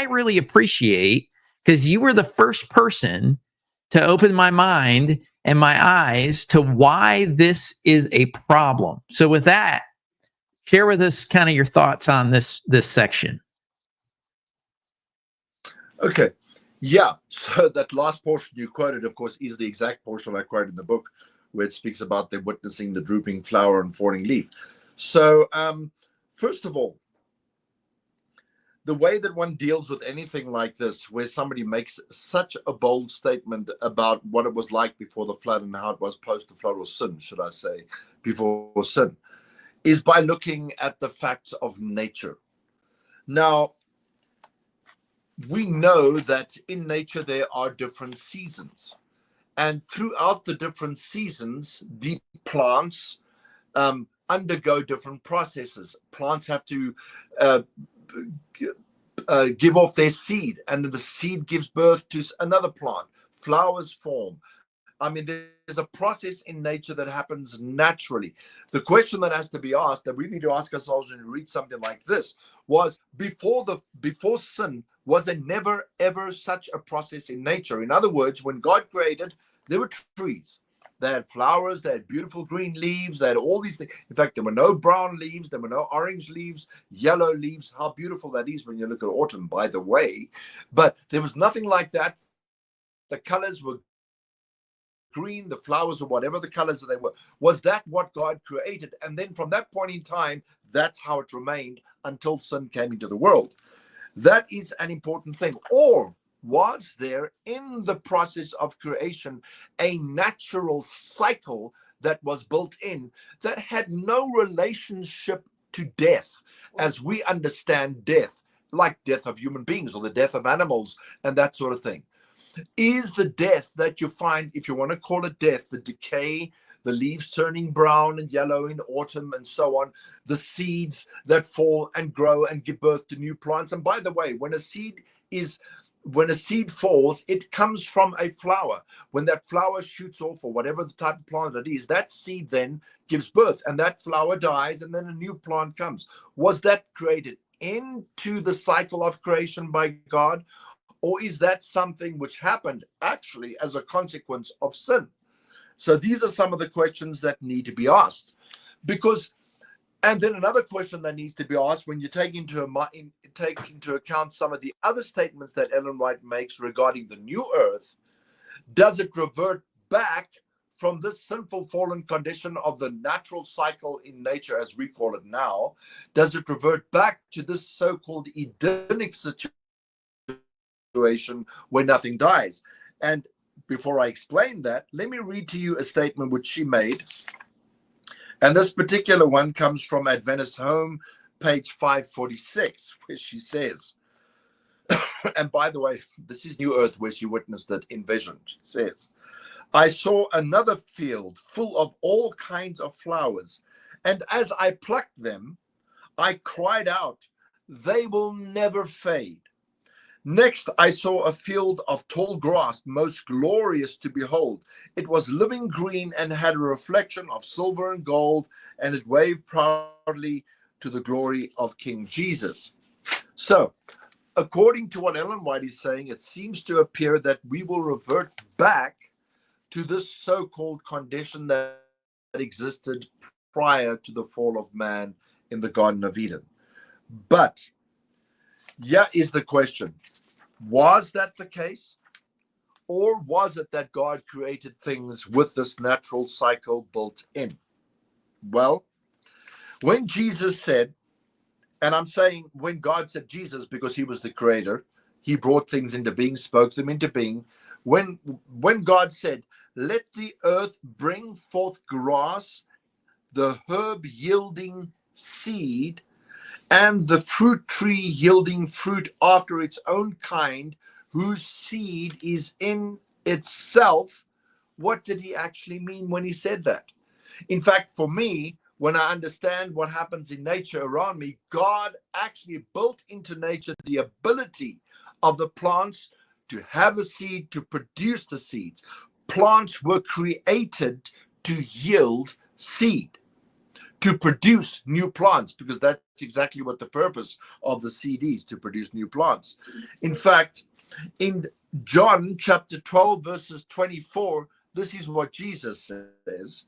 really appreciate, because you were the first person to open my mind and my eyes to why this is a problem. So with that, share with us kind of your thoughts on this section. Okay. Yeah. So that last portion you quoted, of course, is the exact portion I quoted in the book, where it speaks about them witnessing the drooping flower and falling leaf. So, first of all, the way that one deals with anything like this, where somebody makes such a bold statement about what it was like before the flood and how it was post the flood, or sin, should I say, before sin, is by looking at the facts of nature. Now, we know that in nature there are different seasons. And throughout the different seasons, the plants undergo different processes. Plants have to give off their seed, and the seed gives birth to another plant. Flowers form. I mean, there's a process in nature that happens naturally. The question that has to be asked, that we need to ask ourselves when we read something like this, was before sin, was there never ever such a process in nature? In other words, when God created, there were trees. They had flowers, they had beautiful green leaves, they had all these things. In fact, there were no brown leaves, there were no orange leaves, yellow leaves. How beautiful that is when you look at autumn, by the way. But there was nothing like that. The colors were green, the flowers or whatever the colors that they were. Was that what God created? And then from that point in time, that's how it remained until sin came into the world. That is an important thing. Or was there in the process of creation a natural cycle that was built in that had no relationship to death as we understand death, like death of human beings or the death of animals and that sort of thing? is the death that you find, if you want to call it death, the decay, the leaves turning brown and yellow in autumn and so on, the seeds that fall and grow and give birth to new plants. And by the way, when a seed falls, it comes from a flower. When that flower shoots off, or whatever the type of plant it is, that seed then gives birth, and that flower dies, and then a new plant comes. Was that created into the cycle of creation by God, or is that something which happened actually as a consequence of sin? So these are some of the questions that need to be asked. And then another question that needs to be asked when you take into account some of the other statements that Ellen White makes regarding the new earth, does it revert back from this sinful fallen condition of the natural cycle in nature, as we call it now? Does it revert back to this so-called Edenic situation where nothing dies? And before I explain that, let me read to you a statement which she made. And this particular one comes from Adventist Home, page 546, where she says, and by the way, this is New Earth where she witnessed it in vision. She says, I saw another field full of all kinds of flowers, and as I plucked them, I cried out, they will never fade. Next, I saw a field of tall grass, most glorious to behold. It was living green and had a reflection of silver and gold, and it waved proudly to the glory of King Jesus. So, according to what Ellen White is saying, it seems to appear that we will revert back to this so-called condition that existed prior to the fall of man in the Garden of Eden. But here is the question. Was that the case? Or was it that God created things with this natural cycle built in? Well, when Jesus said, and I'm saying when God said Jesus because he was the creator, he brought things into being, spoke them into being. When God said, let the earth bring forth grass, the herb yielding seed, and the fruit tree yielding fruit after its own kind, whose seed is in itself, what did he actually mean when he said that? In fact, for me, when I understand what happens in nature around me, God actually built into nature the ability of the plants to have a seed, to produce the seeds. Plants were created to yield seed, to produce new plants, because that's exactly what the purpose of the seed is, to produce new plants. In fact, in John chapter 12, verses 24, this is what Jesus says.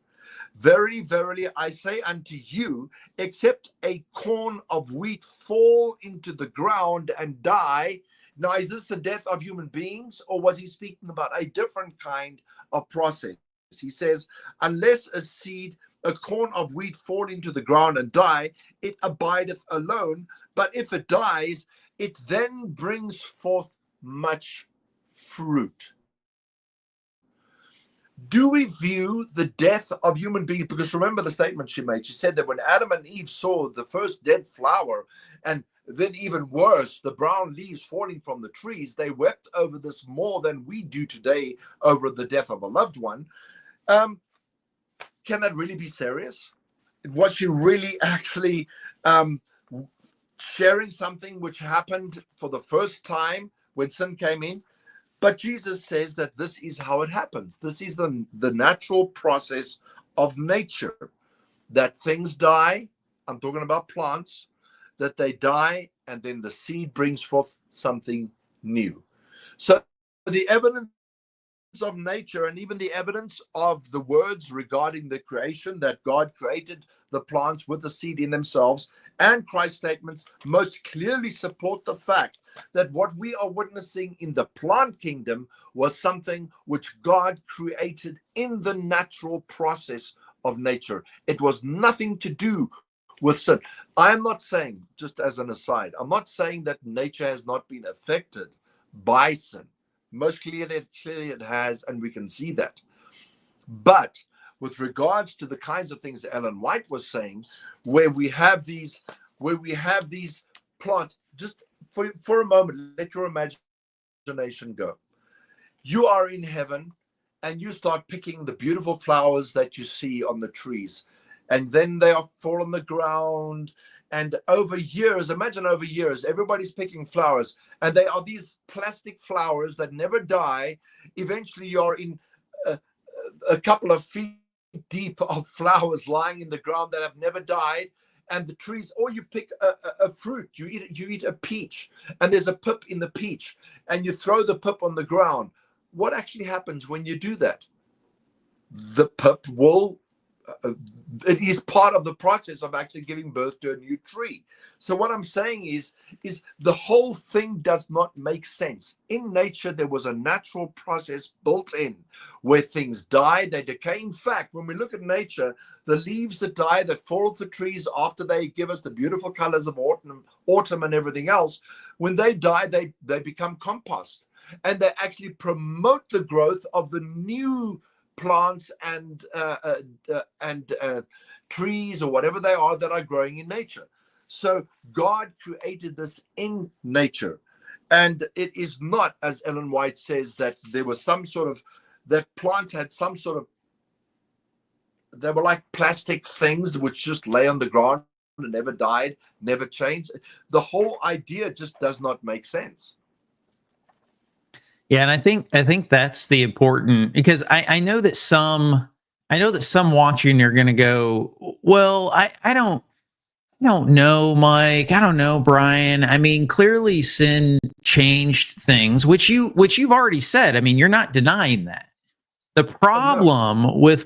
Verily, verily, I say unto you, except a corn of wheat fall into the ground and die. Now, is this the death of human beings, or was he speaking about a different kind of process? He says, unless a corn of wheat fall into the ground and die, it abideth alone. But if it dies, it then brings forth much fruit. Do we view the death of human beings? Because remember the statement she made. She said that when Adam and Eve saw the first dead flower, and then even worse, the brown leaves falling from the trees, they wept over this more than we do today over the death of a loved one. Can that really be serious? Was she really actually sharing something which happened for the first time when sin came in? But Jesus says that this is how it happens. This is the natural process of nature, that things die. I'm talking about plants, that they die, and then the seed brings forth something new. So the evidence of nature, and even the evidence of the words regarding the creation, that God created the plants with the seed in themselves, and Christ's statements most clearly support the fact that what we are witnessing in the plant kingdom was something which God created in the natural process of nature. It was nothing to do with sin. I'm not saying, just as an aside, I'm not saying that nature has not been affected by sin. Most clearly it has, and we can see that. But with regards to the kinds of things that Ellen White was saying, where we have these plants, just for a moment, let your imagination go. You are in heaven and you start picking the beautiful flowers that you see on the trees, and then they are fall on the ground. And over years, imagine over years, everybody's picking flowers, and they are these plastic flowers that never die. Eventually, you're in a couple of feet deep of flowers lying in the ground that have never died. And the trees, or you pick a fruit, you eat a peach, and there's a pip in the peach, and you throw the pip on the ground. What actually happens when you do that? The pip will, it is part of the process of actually giving birth to a new tree. So what I'm saying is the whole thing does not make sense. In nature, there was a natural process built in where things die, they decay. In fact, when we look at nature, the leaves that die, that fall off the trees after they give us the beautiful colors of autumn and everything else, when they die, they become compost. And they actually promote the growth of the new plants and trees or whatever they are that are growing in nature. So God created this in nature. And it is not, as Ellen White says, that there was some sort of, that plants had some sort of, they were like plastic things which just lay on the ground and never died, never changed. The whole idea just does not make sense. Yeah, and I think that's the important, because I know that some watching are going to go, well, I don't know, Mike. I don't know, Brian. I mean, clearly sin changed things, which you've already said. I mean, you're not denying that. The problem with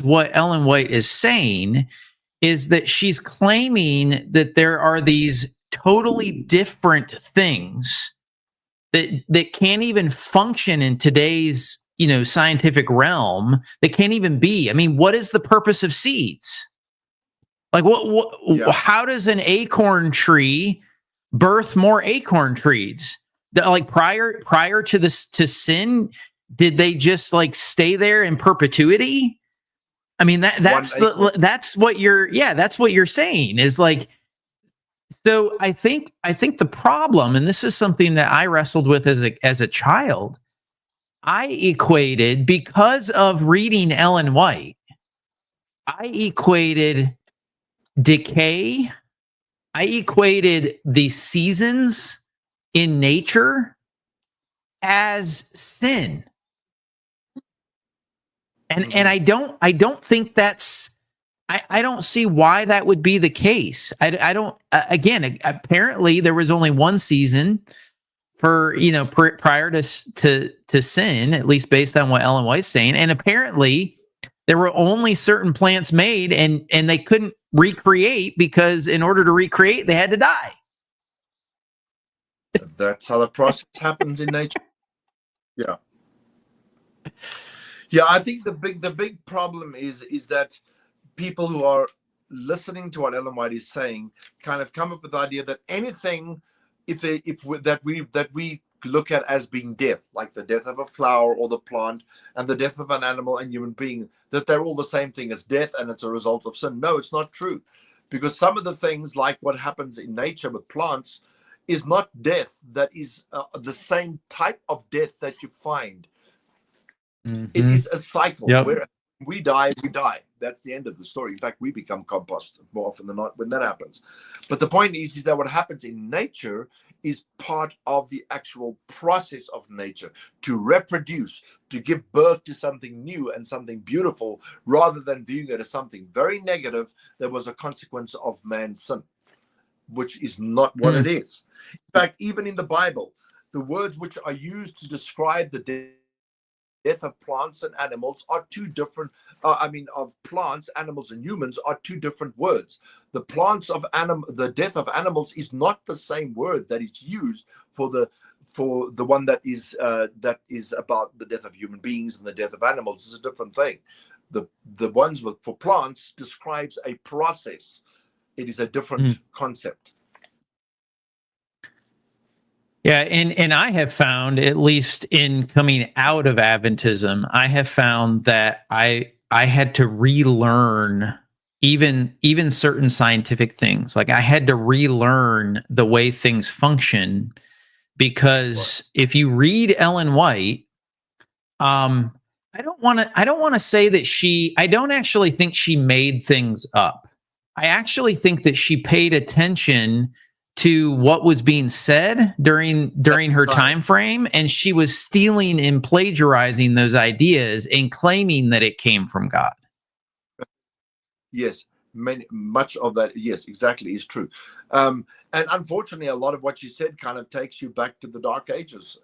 what Ellen White is saying is that she's claiming that there are these totally different things that can't even function in today's, scientific realm. They can't even be. I mean, what is the purpose of seeds? Like, how does an acorn tree birth more acorn trees? Like prior to this, to sin, did they just like stay there in perpetuity? I mean, that's what you're saying is like. So I think the problem, and this is something that I wrestled with as a child, I equated, because of reading Ellen White, I equated decay, I equated the seasons in nature as sin. And I don't think that's, I don't see why that would be the case. I don't, again, apparently there was only one season for, prior to sin, at least based on what Ellen White's saying. And apparently there were only certain plants made, and they couldn't recreate, because in order to recreate, they had to die. That's how the process happens in nature. Yeah. Yeah, I think the big problem is that people who are listening to what Ellen White is saying kind of come up with the idea that anything that we look at as being death, like the death of a flower or the plant and the death of an animal and human being, that they're all the same thing as death and it's a result of sin. No, it's not true. Because some of the things, like what happens in nature with plants, is not death. That is the same type of death that you find. Mm-hmm. It is a cycle. Yep. Where we die, we die. That's the end of the story. In fact, we become compost more often than not when that happens. But the point is that what happens in nature is part of the actual process of nature to reproduce, to give birth to something new and something beautiful, rather than viewing it as something very negative that was a consequence of man's sin, which is not what it is. In fact, even in the Bible, the words which are used to describe the death of plants and animals are two different, of plants, animals, and humans are two different words. The death of animals is not the same word that is used for the one that is about the death of human beings, and the death of animals is a different thing. The ones for plants describes a process. It is a different concept. Yeah, and I have found, at least in coming out of Adventism, I have found that I had to relearn even certain scientific things. Like, I had to relearn the way things function, because if you read Ellen White, I don't want to say that I don't actually think she made things up. I actually think that she paid attention to what was being said during her time frame, and she was stealing and plagiarizing those ideas and claiming that it came from God. Yes, much of that, yes, exactly, is true. And unfortunately, a lot of what you said kind of takes you back to the Dark Ages,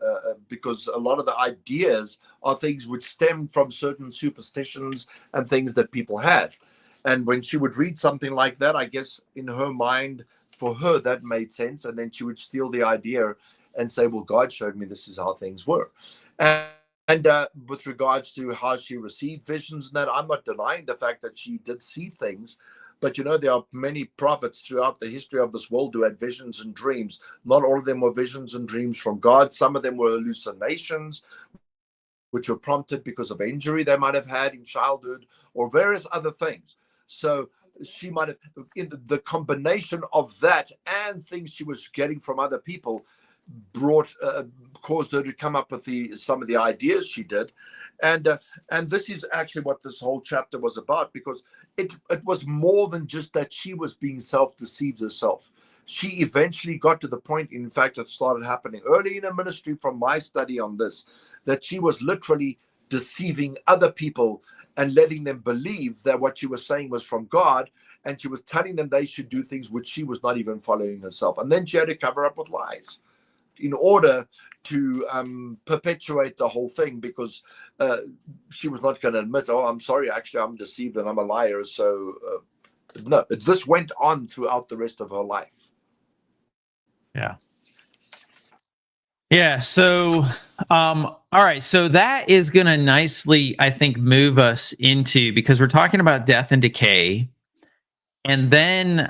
because a lot of the ideas are things which stem from certain superstitions and things that people had. And when she would read something like that, I guess in her mind, for her, that made sense. And then she would steal the idea and say, well, God showed me this is how things were. And with regards to how she received visions and that, I'm not denying the fact that she did see things. But, there are many prophets throughout the history of this world who had visions and dreams. Not all of them were visions and dreams from God. Some of them were hallucinations, which were prompted because of injury they might have had in childhood or various other things. So she might have, in the combination of that and things she was getting from other people, caused her to come up with some of the ideas she did. And this is actually what this whole chapter was about, because it was more than just that she was being self-deceived herself. She eventually got to the point, in fact, it started happening early in her ministry from my study on this, that she was literally deceiving other people and letting them believe that what she was saying was from God, and she was telling them they should do things which she was not even following herself. And then she had to cover up with lies in order to perpetuate the whole thing, because she was not going to admit, oh, I'm sorry, actually, I'm deceived and I'm a liar. So, no, this went on throughout the rest of her life. Yeah. Yeah. So, all right. So that is going to nicely, I think, move us into, because we're talking about death and decay. And then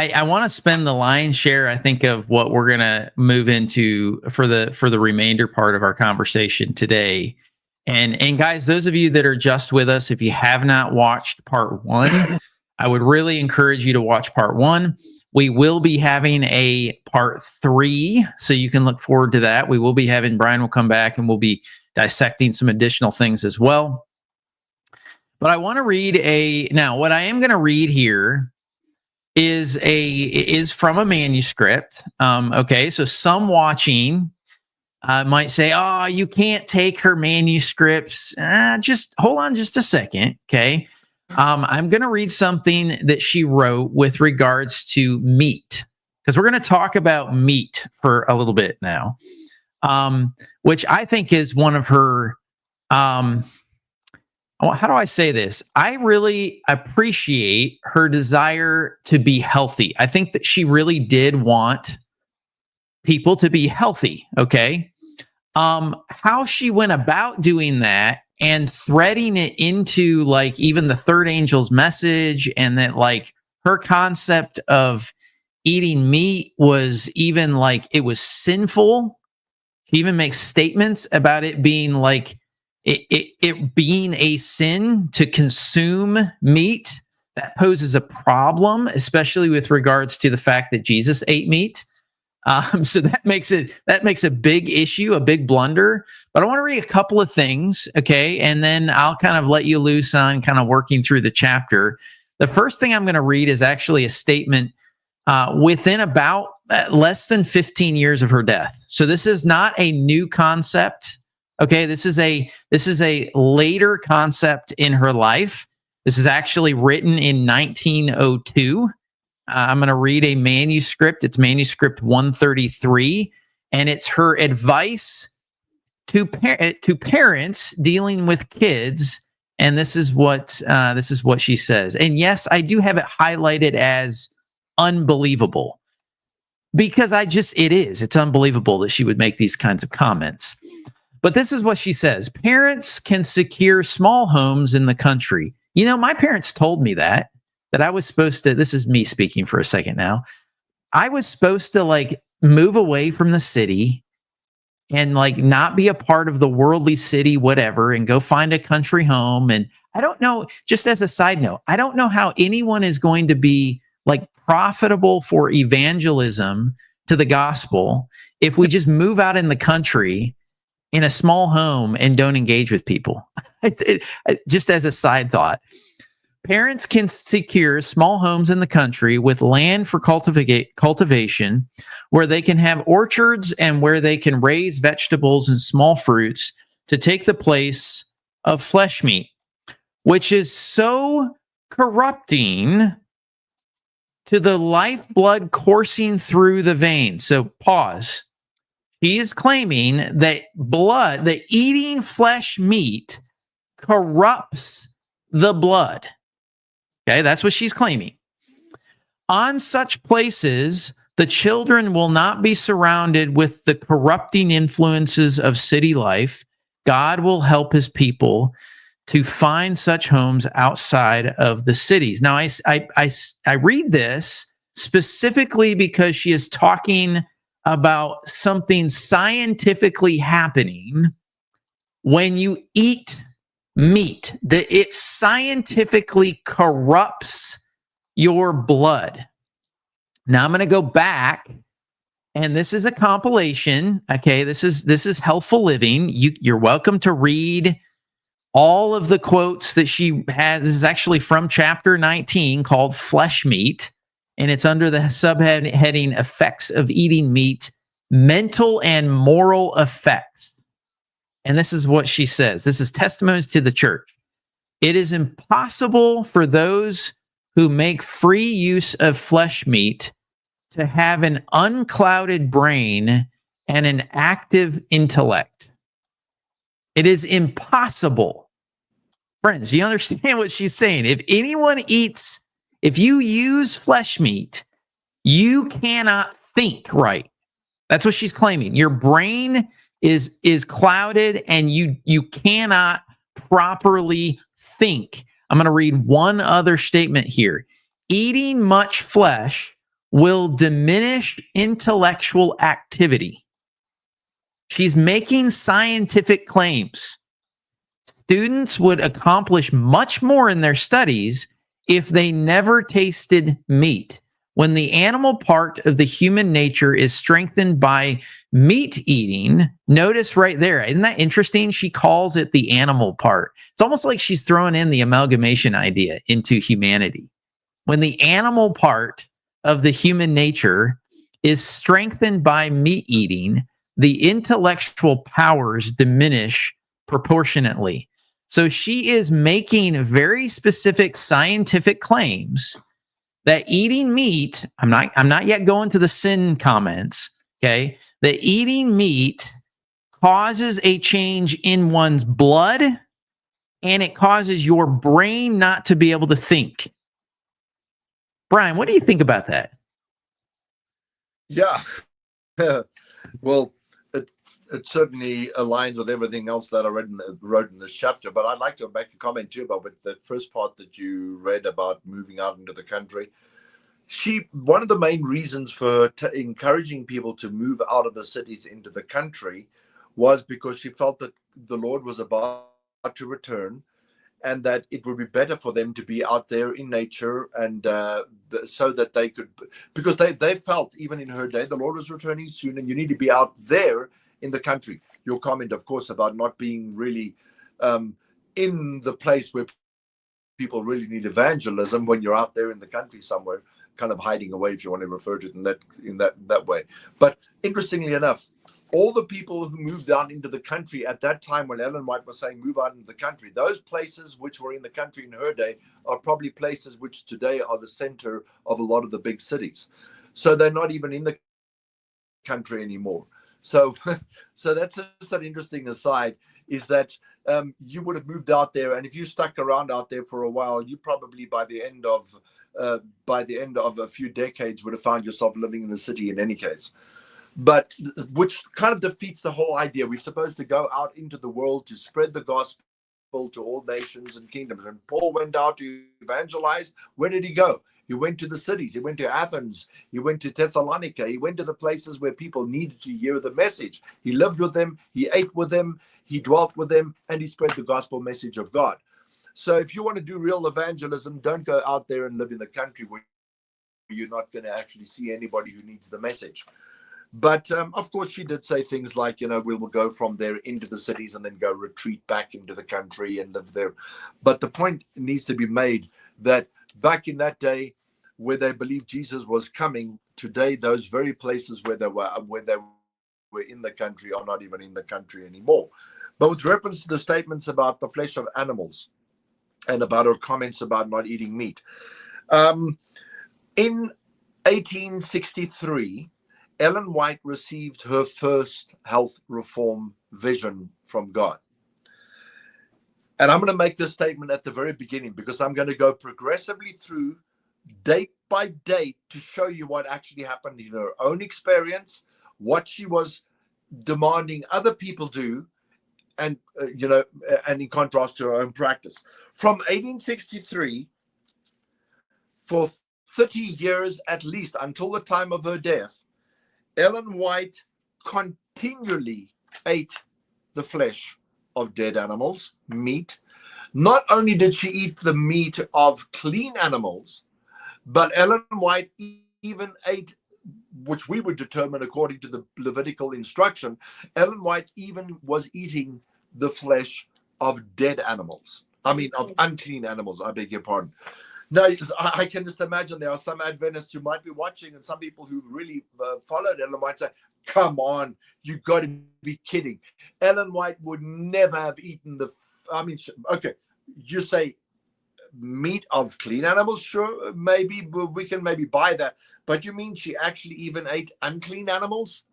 I want to spend the lion's share, I think, of what we're going to move into for the remainder part of our conversation today. And guys, those of you that are just with us, if you have not watched part 1, I would really encourage you to watch part 1. We will be having a part 3, so you can look forward to that. Brian will come back and we'll be dissecting some additional things as well. But I want to read now what I am going to read here is from a manuscript. Okay, so some watching might say, "Oh, you can't take her manuscripts." Just hold on, just a second. Okay, I'm going to read something that she wrote with regards to meat, because we're going to talk about meat for a little bit now, which I think is one of her. How do I say this? I really appreciate her desire to be healthy. I think that she really did want people to be healthy. Okay. How she went about doing that and threading it into like even the third angel's message, and that like her concept of eating meat was even like it was sinful. She even makes statements about it being like, it being a sin to consume meat. That poses a problem, especially with regards to the fact that Jesus ate meat. So that makes a big issue, a big blunder. But I want to read a couple of things, okay? And then I'll kind of let you loose on kind of working through the chapter. The first thing I'm going to read is actually a statement within about less than 15 years of her death. So this is not a new concept. Okay, this is a later concept in her life. This is actually written in 1902. I'm going to read a manuscript. It's manuscript 133, and it's her advice to parents dealing with kids. And this is what she says. And yes, I do have it highlighted as unbelievable, because it's unbelievable that she would make these kinds of comments. But this is what she says. Parents can secure small homes in the country. My parents told me that I was supposed to, this is me speaking for a second now. I was supposed to like move away from the city and like not be a part of the worldly city, whatever, and go find a country home. And I don't know, just as a side note, I don't know how anyone is going to be like profitable for evangelism to the gospel if we just move out in the country in a small home and don't engage with people. Just as a side thought, parents can secure small homes in the country with land for cultivation, where they can have orchards and where they can raise vegetables and small fruits to take the place of flesh meat, which is so corrupting to the lifeblood coursing through the veins. So pause. He is claiming that that eating flesh meat corrupts the blood. Okay, that's what she's claiming. On such places, the children will not be surrounded with the corrupting influences of city life. God will help his people to find such homes outside of the cities. Now, I read this specifically because she is talking about something scientifically happening when you eat meat, that it scientifically corrupts your blood. Now I'm going to go back, and this is a compilation. Okay, this is Healthful Living. You're welcome to read all of the quotes that she has. This is actually from chapter 19 called Flesh Meat, and it's under the subheading Effects of Eating Meat, Mental and Moral Effects. And this is what she says. This is Testimonies to the Church. It is impossible for those who make free use of flesh meat to have an unclouded brain and an active intellect. It is impossible. Friends, you understand what she's saying? If you use flesh meat, you cannot think right. That's what she's claiming. Your brain is clouded and you cannot properly think. I'm going to read one other statement here. Eating much flesh will diminish intellectual activity. She's making scientific claims. Students would accomplish much more in their studies if they never tasted meat. When the animal part of the human nature is strengthened by meat eating, notice right there, isn't that interesting? She calls it the animal part. It's almost like she's throwing in the amalgamation idea into humanity. When the animal part of the human nature is strengthened by meat eating, the intellectual powers diminish proportionately. So she is making very specific scientific claims that eating meat, I'm not yet going to the sin comments, okay? That eating meat causes a change in one's blood, and it causes your brain not to be able to think. Brian, what do you think about that? Yeah. Well, it certainly aligns with everything else that I wrote in this chapter. But I'd like to make a comment too about the first part that you read about moving out into the country. One of the main reasons for encouraging people to move out of the cities into the country was because she felt that the Lord was about to return, and that it would be better for them to be out there in nature, and so that they could, because they felt even in her day the Lord was returning soon, and you need to be out there in the country. Your comment, of course, about not being really in the place where people really need evangelism, when you're out there in the country somewhere, kind of hiding away, if you want to refer to it in that way. But interestingly enough, all the people who moved out into the country at that time, when Ellen White was saying move out into the country, those places which were in the country in her day are probably places which today are the center of a lot of the big cities. So they're not even in the country anymore. So that's just an interesting aside, is that you would have moved out there, and if you stuck around out there for a while, you probably by the end of a few decades would have found yourself living in the city in any case. But which kind of defeats the whole idea. We're supposed to go out into the world to spread the gospel to all nations and kingdoms. And Paul went out to evangelize. Where did he go? He went to the cities. He went to Athens. He went to Thessalonica. He went to the places where people needed to hear the message. He lived with them. He ate with them. He dwelt with them. And he spread the gospel message of God. So if you want to do real evangelism, don't go out there and live in the country where you're not going to actually see anybody who needs the message. But of course, she did say things like, we will go from there into the cities and then go retreat back into the country and live there. But the point needs to be made that back in that day, where they believed Jesus was coming, today those very places where they were in the country are not even in the country anymore. But with reference to the statements about the flesh of animals and about her comments about not eating meat, in 1863, Ellen White received her first health reform vision from God. And I'm going to make this statement at the very beginning because I'm going to go progressively through date by date to show you what actually happened in her own experience, what she was demanding other people do, and and in contrast to her own practice. From 1863, for 30 years at least, until the time of her death, Ellen White continually ate the flesh of dead animals, meat. Not only did she eat the meat of clean animals, but Ellen White even ate, which we would determine according to the Levitical instruction, Ellen White even was eating the flesh of dead animals. I mean, of unclean animals, I beg your pardon. Now, I can just imagine there are some Adventists who might be watching and some people who really followed Ellen White say, come on, you've got to be kidding. Ellen White would never have eaten okay, you say meat of clean animals, sure, maybe we can maybe buy that. But you mean she actually even ate unclean animals?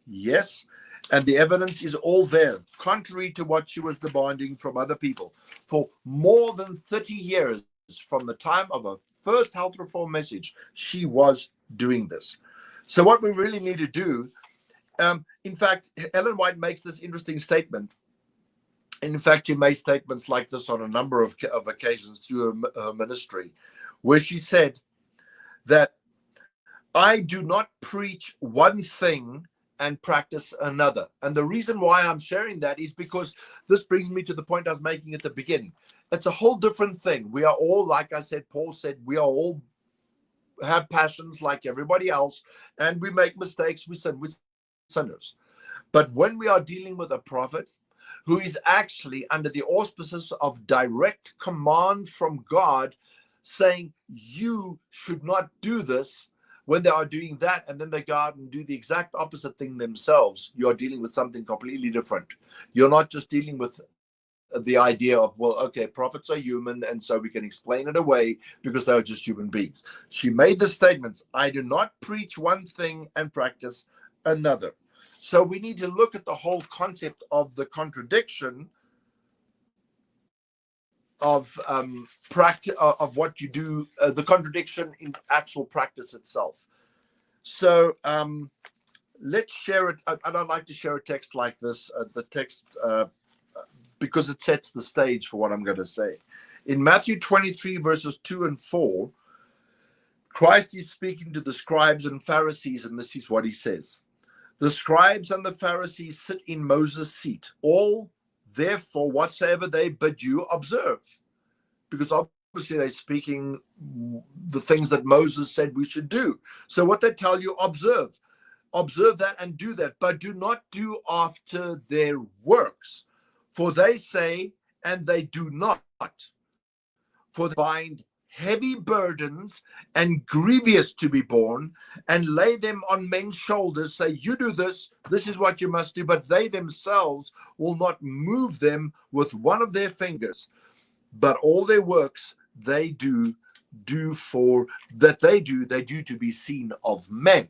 Yes. And the evidence is all there, contrary to what she was demanding from other people. For more than 30 years, from the time of her first health reform message, she was doing this. So what we really need to do, in fact, Ellen White makes this interesting statement. In fact, she made statements like this on a number of occasions through her ministry, where she said that I do not preach one thing and practice another. And the reason why I'm sharing that is because this brings me to the point I was making at the beginning. It's a whole different thing. We are all, like I said, Paul said, we are all have passions like everybody else, and we make mistakes. We sin, we're sinners. But when we are dealing with a prophet who is actually under the auspices of direct command from God, saying, you should not do this, when they are doing that, and then they go out and do the exact opposite thing themselves, you are dealing with something completely different. You're not just dealing with the idea of, well, okay, prophets are human, and so we can explain it away because they are just human beings. She made the statements, I do not preach one thing and practice another. So we need to look at the whole concept of the contradiction of practice, of what you do, the contradiction in actual practice itself. So let's share it. I'd like to share a text like this, the text, because it sets the stage for what I'm going to say. In Matthew 23, verses 2 and 4, Christ is speaking to the scribes and Pharisees, and this is what he says. The scribes and the Pharisees sit in Moses' seat. All, therefore, whatsoever they bid you, observe. Because obviously they're speaking the things that Moses said we should do. So what they tell you, observe. Observe that and do that, but do not do after their works. For they say, and they do not. For they bind heavy burdens and grievous to be borne, and lay them on men's shoulders, say, you do this, this is what you must do, but they themselves will not move them with one of their fingers. But all their works they do to be seen of men.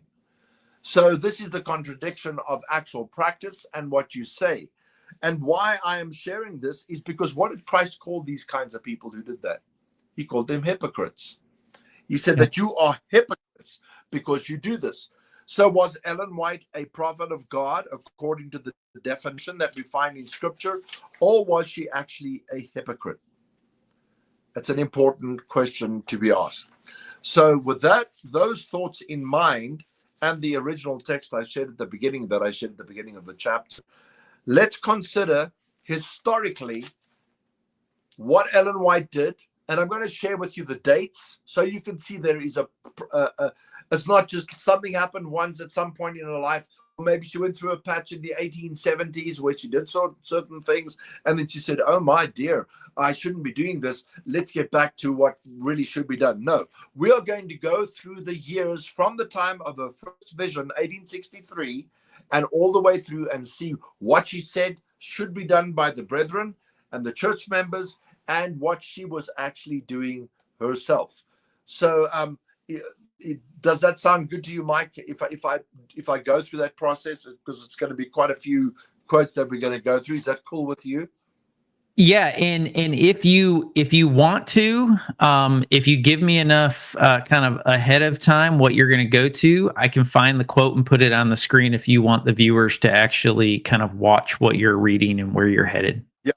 So this is the contradiction of actual practice and what you say. And why I am sharing this is because what did Christ call these kinds of people who did that? He called them hypocrites. He said that you are hypocrites because you do this. So was Ellen White a prophet of God according to the definition that we find in Scripture, or was she actually a hypocrite? That's an important question to be asked. So with that, those thoughts in mind, and the original text I shared at the beginning of the chapter, let's consider historically what Ellen White did. And I'm going to share with you the dates so you can see there is It's not just something happened once at some point in her life. Maybe she went through a patch in the 1870s where she did certain things, and then she said, oh my dear, I shouldn't be doing this. Let's get back to what really should be done. No, we are going to go through the years from the time of her first vision, 1863, and all the way through and see what she said should be done by the brethren and the church members and what she was actually doing herself. So does that sound good to you, Mike? If I go through that process, because it's going to be quite a few quotes that we're going to go through. Is that cool with you? Yeah, and if you want to, if you give me enough kind of ahead of time what you're going to go to, I can find the quote and put it on the screen if you want the viewers to actually kind of watch what you're reading and where you're headed. Yeah,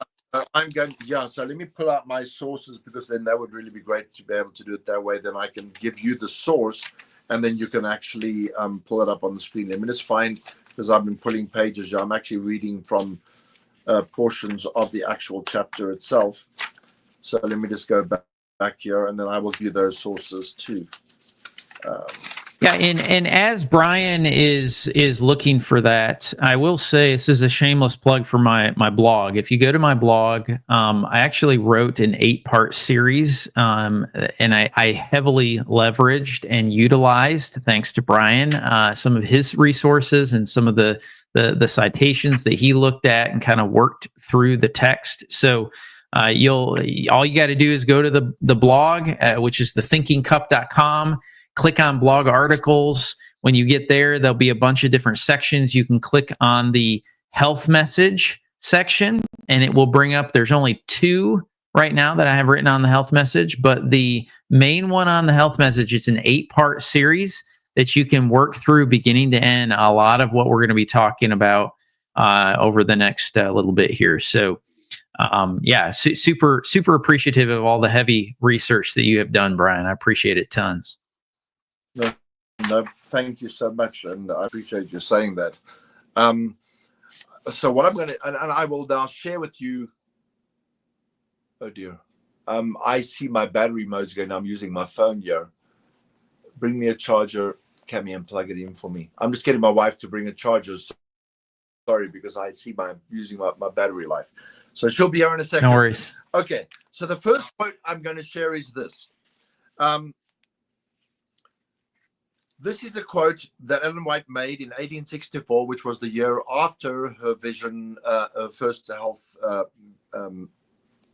I'm going. Yeah, so let me pull out my sources, because then that would really be great to be able to do it that way. Then I can give you the source, and then you can actually pull it up on the screen. Let me just find, because I've been pulling pages. I'm actually reading from portions of the actual chapter itself. So let me just go back here, and then I will give you those sources too. Yeah, and as Brian is looking for that, I will say this is a shameless plug for my blog. If you go to my blog, I actually wrote an 8-part series, and I heavily leveraged and utilized, thanks to Brian, some of his resources and some of the citations that he looked at and kind of worked through the text. So all you got to do is go to the blog, which is thethinkingcup.com. Click on blog articles. When you get there, there'll be a bunch of different sections. You can click on the health message section, and it will bring up, there's only 2 right now that I have written on the health message, but the main one on the health message, it's an 8-part series that you can work through beginning to end a lot of what we're going to be talking about over the next little bit here. So yeah, super appreciative of all the heavy research that you have done, Brian. I appreciate it tons. No, thank you so much, and I appreciate you saying that. So what I'm going to, and I will now share with you. Oh dear, I see my battery mode's going. I'm using my phone here. Bring me a charger, Cammy, and plug it in for me. I'm just getting my wife to bring a charger. Sorry, because I see using my battery life. So she'll be here in a second. No worries. Okay, so the first quote I'm going to share is this. This is a quote that Ellen White made in 1864, which was the year after her vision, her first health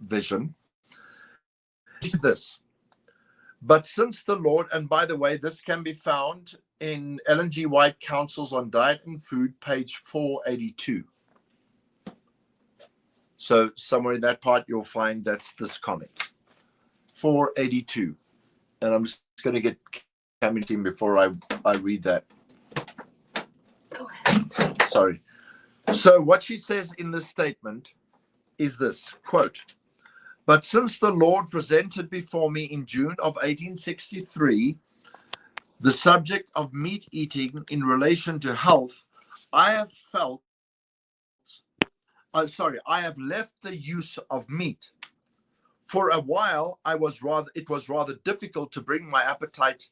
vision. She said this: but since the Lord, and by the way, this can be found in Ellen G. White Counsels on Diet and Food, page 482. So somewhere in that part, you'll find that's this comment, 482. And I'm just going to get Cammy team before I read that. Go ahead. Sorry. So what she says in this statement is this, quote, but since the Lord presented before me in June of 1863 the subject of meat eating in relation to health, I have left the use of meat. For a while, it was rather difficult to bring my appetite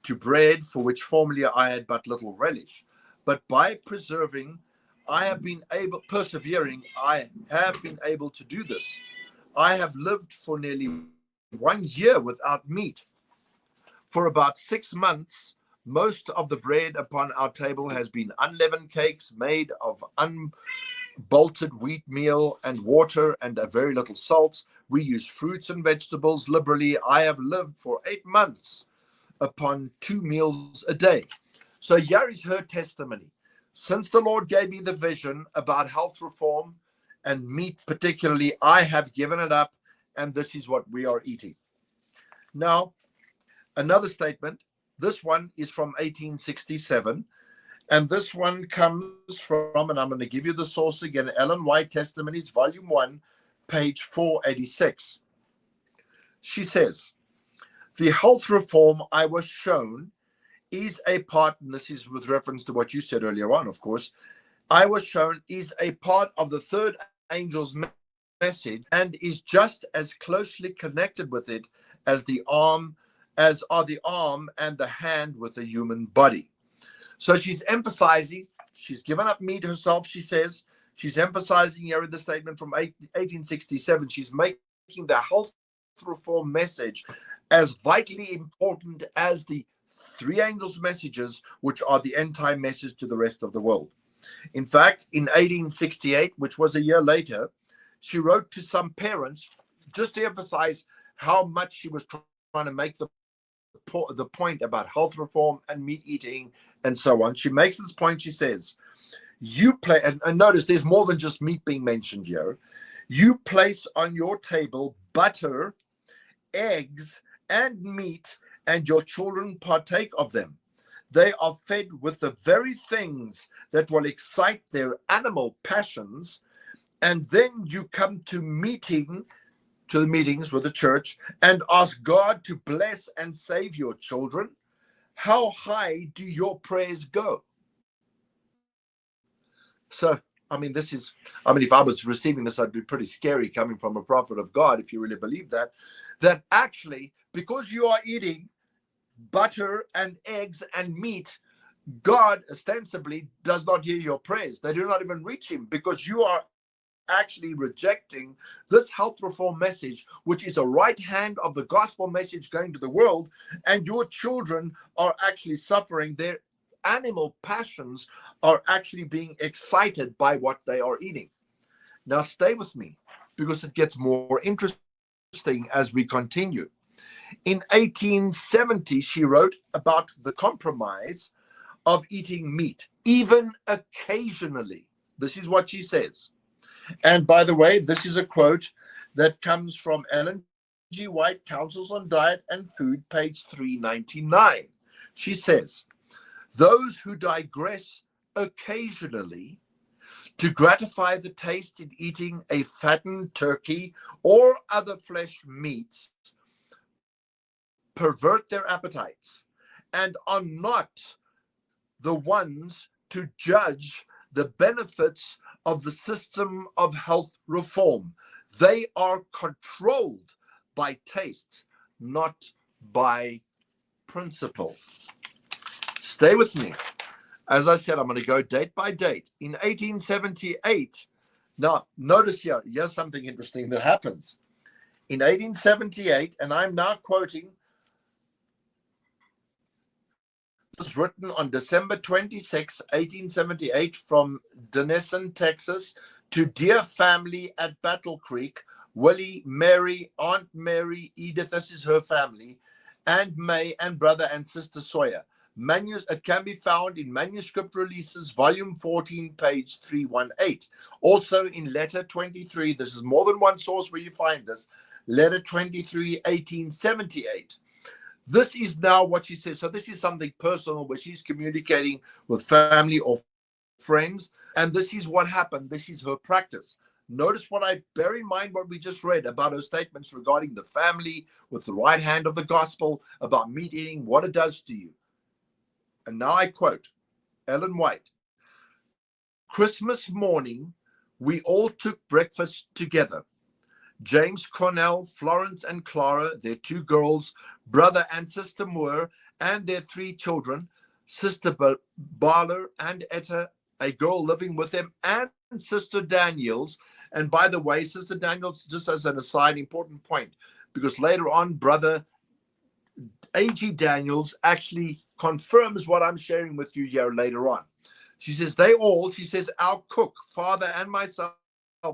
to bread, for which formerly I had but little relish. But by persevering, I have been able to do this. I have lived for nearly 1 year without meat. For about 6 months, most of the bread upon our table has been unleavened cakes made of unbolted wheat meal and water and a very little salt. We use fruits and vegetables liberally. I have lived for 8 months upon 2 meals a day. So here is her testimony. Since the Lord gave me the vision about health reform and meat particularly, I have given it up, and this is what we are eating. Now, another statement. This one is from 1867, and this one comes from, and I'm going to give you the source again, Ellen White Testimonies, Volume 1, page 486. She says, the health reform I was shown is a part, and this is with reference to what you said earlier on, of course, I was shown is a part of the third angel's message and is just as closely connected with it as the arm as are the arm and the hand with the human body. So she's emphasizing, she's given up meat herself, she says. She's emphasizing here in the statement from 1867, she's making the health reform message as vitally important as the three angels' messages, which are the end-time message to the rest of the world. In fact, in 1868, which was a year later, she wrote to some parents just to emphasize how much she was trying to make the point about health reform and meat eating and so on. She makes this point. She says, and notice there's more than just meat being mentioned here. You place on your table butter, eggs, and meat, and your children partake of them. They are fed with the very things that will excite their animal passions, and then you come to the meetings with the church and ask God to bless and save your children. How high do your prayers go? So, if I was receiving this, I'd be pretty scary coming from a prophet of God, if you really believe that actually, because you are eating butter and eggs and meat, God ostensibly does not hear your prayers. They do not even reach him, because you are actually rejecting this health reform message, which is a right hand of the gospel message going to the world, and your children are actually suffering. Their animal passions are actually being excited by what they are eating. Now stay with me, because it gets more interesting as we continue. In 1870, she wrote about the compromise of eating meat, even occasionally. This is what she says. And by the way, this is a quote that comes from Ellen G. White, Counsels on Diet and Food, page 399. She says, those who digress occasionally to gratify the taste in eating a fattened turkey or other flesh meats pervert their appetites and are not the ones to judge the benefits of the system of health reform. They are controlled by taste, not by principle. Stay with me. As I said, I'm going to go date by date. In 1878, now notice here's something interesting that happens. In 1878, and I'm now quoting, was written on December 26, 1878, from Denison, Texas, to dear family at Battle Creek, Willie, Mary, Aunt Mary, Edith, this is her family, and May, and brother and sister Sawyer. It can be found in Manuscript Releases, volume 14, page 318. Also in letter 23, this is more than one source where you find this, letter 23, 1878. This is now what she says. So this is something personal where she's communicating with family or friends. And this is what happened. This is her practice. Notice bear in mind what we just read about her statements regarding the family with the right hand of the gospel, about meat eating, what it does to you. And now I quote Ellen White. Christmas morning, we all took breakfast together. James Cornell, Florence and Clara, their two girls, brother and sister Moore, and their three children, sister Barler and Etta, a girl living with them, and sister Daniels. And by the way, sister Daniels, just as an aside, important point, because later on, brother A.G. Daniels actually confirms what I'm sharing with you here later on. She says, our cook, father and myself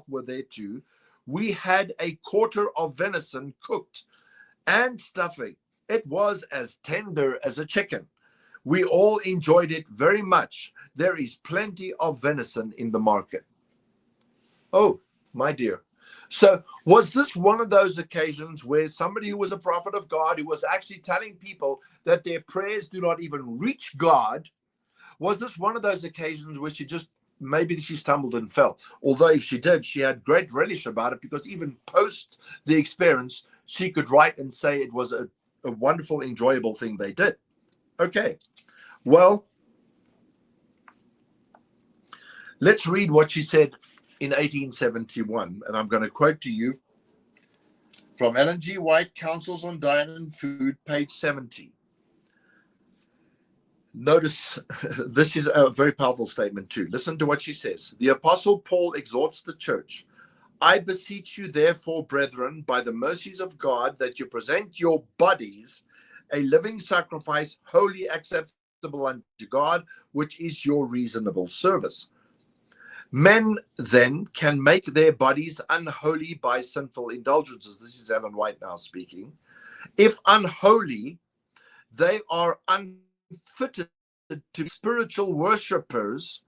were there too. We had a quarter of venison cooked and stuffing. It was as tender as a chicken. We all enjoyed it very much. There is plenty of venison in the market. Oh, my dear. So was this one of those occasions where somebody who was a prophet of God, who was actually telling people that their prayers do not even reach God, was this one of those occasions where maybe she stumbled and fell? Although if she did, she had great relish about it, because even post the experience, she could write and say it was a wonderful, enjoyable thing they did. Okay, well, let's read what she said in 1871, and I'm going to quote to you From Ellen G. White, Counsels on Diet and Food, page 70. Notice, this is a very powerful statement too. Listen to what she says. The Apostle Paul exhorts the church. I beseech you, therefore, brethren, by the mercies of God, that you present your bodies a living sacrifice, wholly acceptable unto God, which is your reasonable service. Men then can make their bodies unholy by sinful indulgences. This is Ellen White now speaking. If unholy, they are unfitted to be spiritual worshippers.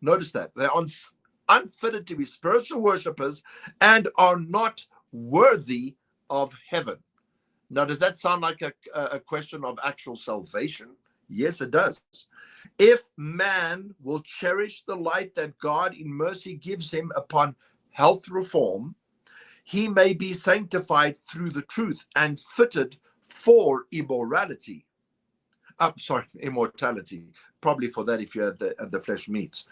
Notice that. They are unfitted to be spiritual worshippers and are not worthy of heaven. Now, does that sound like a question of actual salvation? Yes, it does. If man will cherish the light that God in mercy gives him upon health reform, he may be sanctified through the truth and fitted for immortality. Probably for that if you had the flesh meats.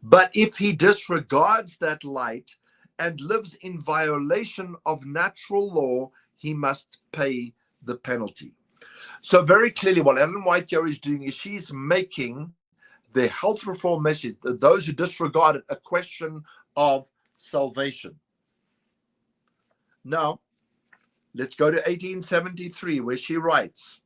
But if he disregards that light and lives in violation of natural law, he must pay the penalty. So very clearly what Ellen White here is doing is she's making the health reform message, those who disregard it, a question of salvation. Now, let's go to 1873, where she writes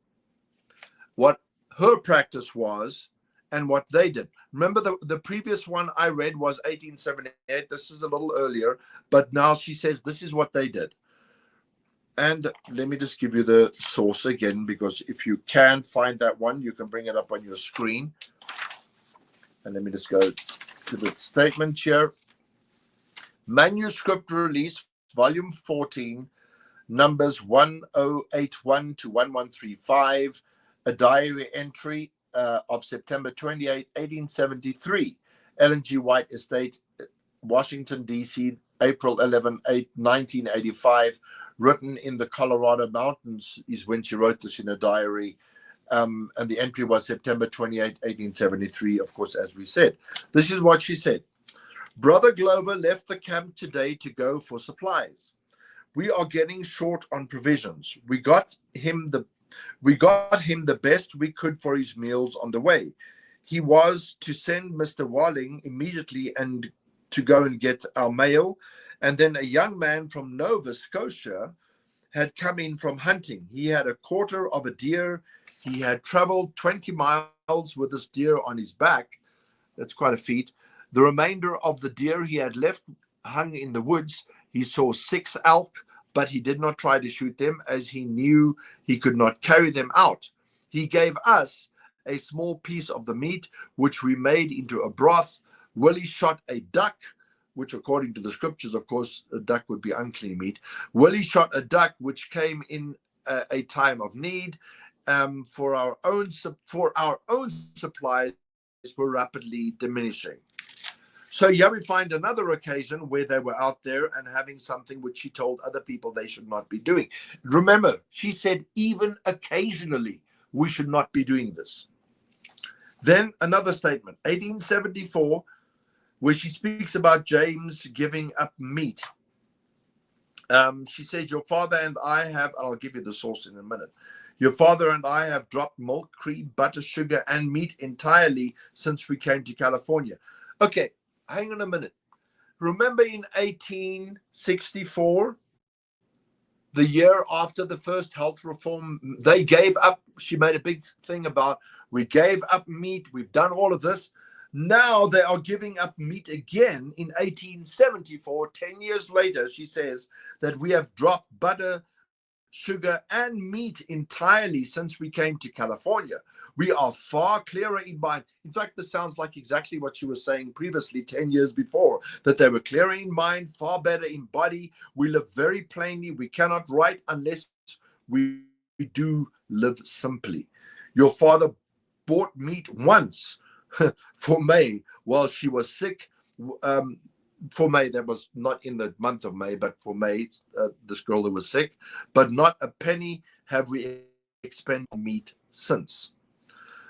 what her practice was and what they did. Remember, the previous one I read was 1878. This is a little earlier, but now she says this is what they did. And let me just give you the source again, because if you can find that one, you can bring it up on your screen. And let me just go to the statement here. Manuscript release, volume 14, numbers 1081 to 1135, a diary entry of September 28, 1873. Ellen G. White Estate, Washington, D.C., April 11, 1985. Written in the Colorado Mountains is when she wrote this in a diary. And the entry was September 28, 1873, of course, as we said. This is what she said. Brother Glover left the camp today to go for supplies. We are getting short on provisions. We got him the best we could for his meals on the way. He was to send Mr. Walling immediately and to go and get our mail. And then a young man from Nova Scotia had come in from hunting. He had a quarter of a deer. He had traveled 20 miles with this deer on his back. That's quite a feat. The remainder of the deer he had left hung in the woods. He saw 6 elk, but he did not try to shoot them as he knew he could not carry them out. He gave us a small piece of the meat, which we made into a broth. Willie shot a duck, which according to the scriptures, of course, a duck would be unclean meat. Willie shot a duck, which came in a time of need. For our own supplies were rapidly diminishing. So here we find another occasion where they were out there and having something which she told other people they should not be doing. Remember, she said even occasionally we should not be doing this. Then another statement, 1874, where she speaks about James giving up meat. She says, your father and I have, I'll give you the source in a minute. Your father and I have dropped milk, cream, butter, sugar, and meat entirely since we came to California. Okay, hang on a minute. Remember in 1864, the year after the first health reform, they gave up. She made a big thing about, we gave up meat. We've done all of this. Now they are giving up meat again in 1874. 10 years later, she says that we have dropped butter, sugar, and meat entirely since we came to California. We are far clearer in mind. In fact, this sounds like exactly what she was saying previously 10 years before, that they were clearer in mind, far better in body. We live very plainly. We cannot write unless we do live simply. Your father bought meat once for May while she was sick. For May, that was not in the month of May, but for May, this girl who was sick. But not a penny have we expended on meat since.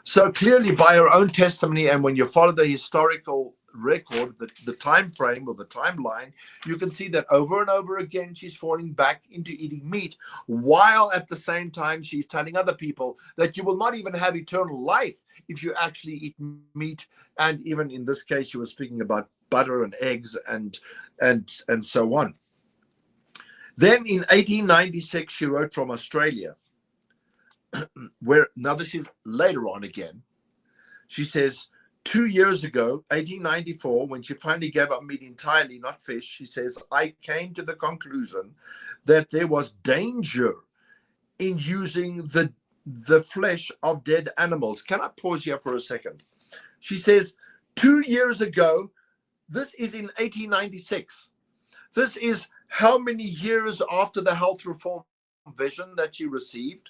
So clearly by her own testimony, and when you follow the historical record, the time frame or the timeline, you can see that over and over again she's falling back into eating meat, while at the same time she's telling other people that you will not even have eternal life if you actually eat meat. And even in this case, she was speaking about butter and eggs and so on. Then in 1896, she wrote from Australia, where, now this is later on again. She says, 2 years ago, 1894, when she finally gave up meat entirely, not fish, she says, I came to the conclusion that there was danger in using the flesh of dead animals. Can I pause here for a second? She says, 2 years ago, this is in 1896. This is how many years after the health reform vision that she received?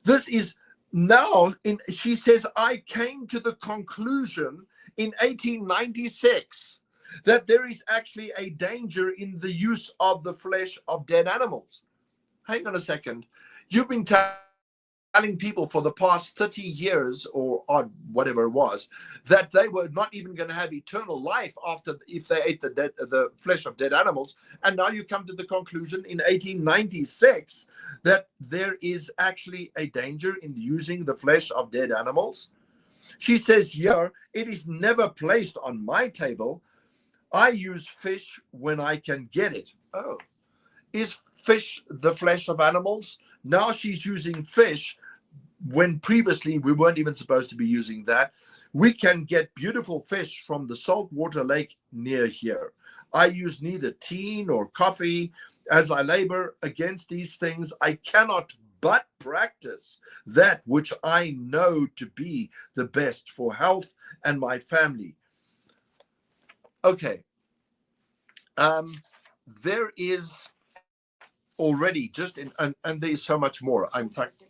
This is now, she says, I came to the conclusion in 1896 that there is actually a danger in the use of the flesh of dead animals. Hang on a second. You've been telling people for the past 30 years or whatever it was that they were not even going to have eternal life if they ate the flesh of dead animals, and now you come to the conclusion in 1896 that there is actually a danger in using the flesh of dead animals. She says here, it is never placed on my table. I use fish when I can get it. Oh, is fish the flesh of animals? Now she's using fish when previously we weren't even supposed to be using that. We can get beautiful fish from the saltwater lake near here. I use neither tea nor coffee. As I labor against these things, I cannot but practice that which I know to be the best for health and my family. Okay. There is already and there is so much more. In fact,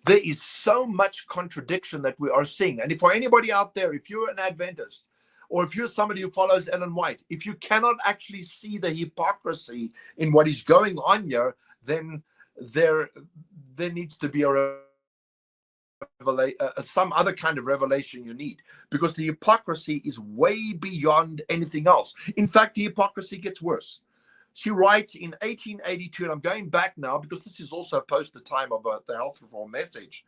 there is so much contradiction that we are seeing. And if for anybody out there, if you're an Adventist, or if you're somebody who follows Ellen White, if you cannot actually see the hypocrisy in what is going on here, then there needs to be some other kind of revelation you need, because the hypocrisy is way beyond anything else. In fact, the hypocrisy gets worse. She writes in 1882, and I'm going back now because this is also post the time of the health reform message.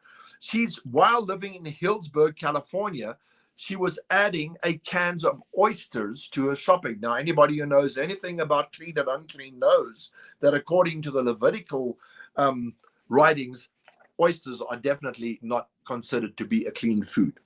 While living in Hillsburg, California, she was adding cans of oysters to her shopping. Now, anybody who knows anything about clean and unclean knows that according to the Levitical writings, oysters are definitely not considered to be a clean food.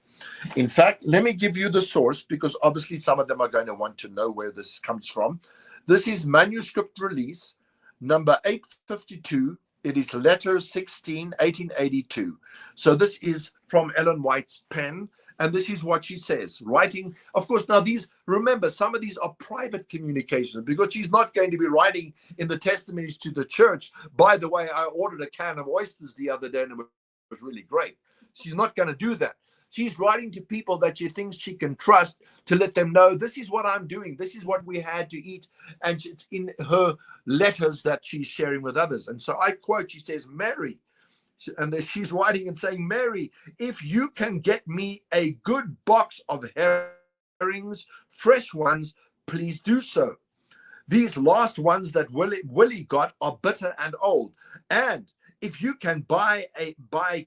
In fact, let me give you the source, because obviously some of them are going to want to know where this comes from. This is manuscript release number 852. It is letter 16, 1882. So this is from Ellen White's pen. And this is what she says, writing, of course, now remember, some of these are private communications, because she's not going to be writing in the testimonies to the church, by the way, I ordered a can of oysters the other day and it was really great. She's not going to do that. She's writing to people that she thinks she can trust to let them know, this is what I'm doing. This is what we had to eat. And it's in her letters that she's sharing with others. And so I quote, she says, Mary, and she's writing and saying, Mary, if you can get me a good box of herrings, fresh ones, please do so. These last ones that Willie got are bitter and old. And if you can buy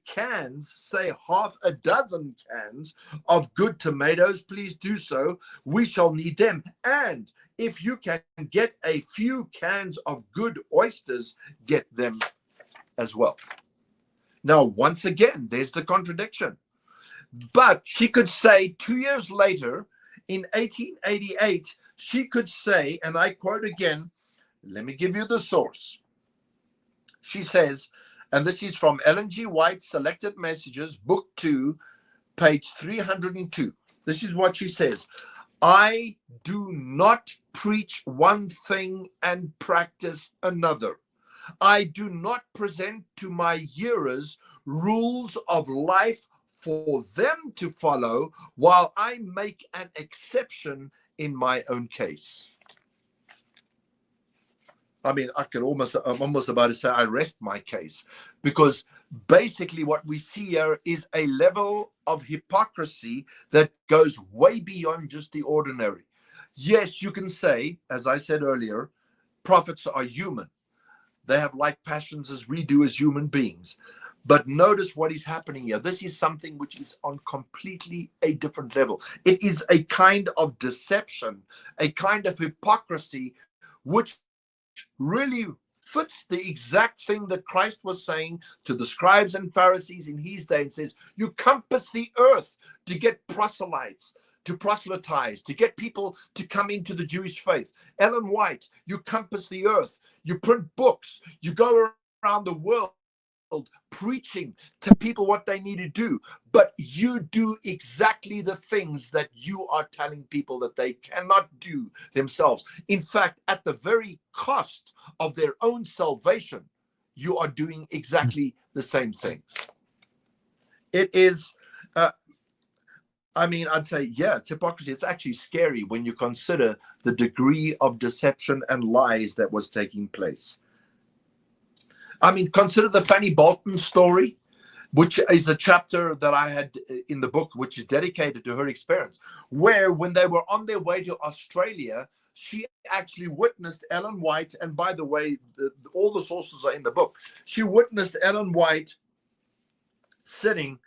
cans, say half a dozen cans of good tomatoes, please do so. We shall need them. And if you can get a few cans of good oysters, get them as well. Now, once again, there's the contradiction. But she could say 2 years later, in 1888, she could say, and I quote again, let me give you the source. She says, and this is from Ellen G. White's Selected Messages, Book 2, page 302. This is what she says. I do not preach one thing and practice another. I do not present to my hearers rules of life for them to follow, while I make an exception in my own case. I mean, I'm almost about to say I rest my case, because basically what we see here is a level of hypocrisy that goes way beyond just the ordinary. Yes, you can say, as I said earlier, prophets are human. They have like passions as we do as human beings. But notice what is happening here. This is something which is on completely a different level. It is a kind of deception, a kind of hypocrisy, which really fits the exact thing that Christ was saying to the scribes and Pharisees in his day, and says, you compass the earth to get proselytes, to proselytize, to get people to come into the Jewish faith. Ellen White, you compass the earth, you print books, you go around the world preaching to people what they need to do, but you do exactly the things that you are telling people that they cannot do themselves. In fact, at the very cost of their own salvation, you are doing exactly the same things. It is I'd say, yeah, it's hypocrisy. It's actually scary when you consider the degree of deception and lies that was taking place. Consider the Fannie Bolton story, which is a chapter that I had in the book, which is dedicated to her experience, where when they were on their way to Australia, she actually witnessed Ellen White. And by the way, all the sources are in the book. She witnessed Ellen White sitting.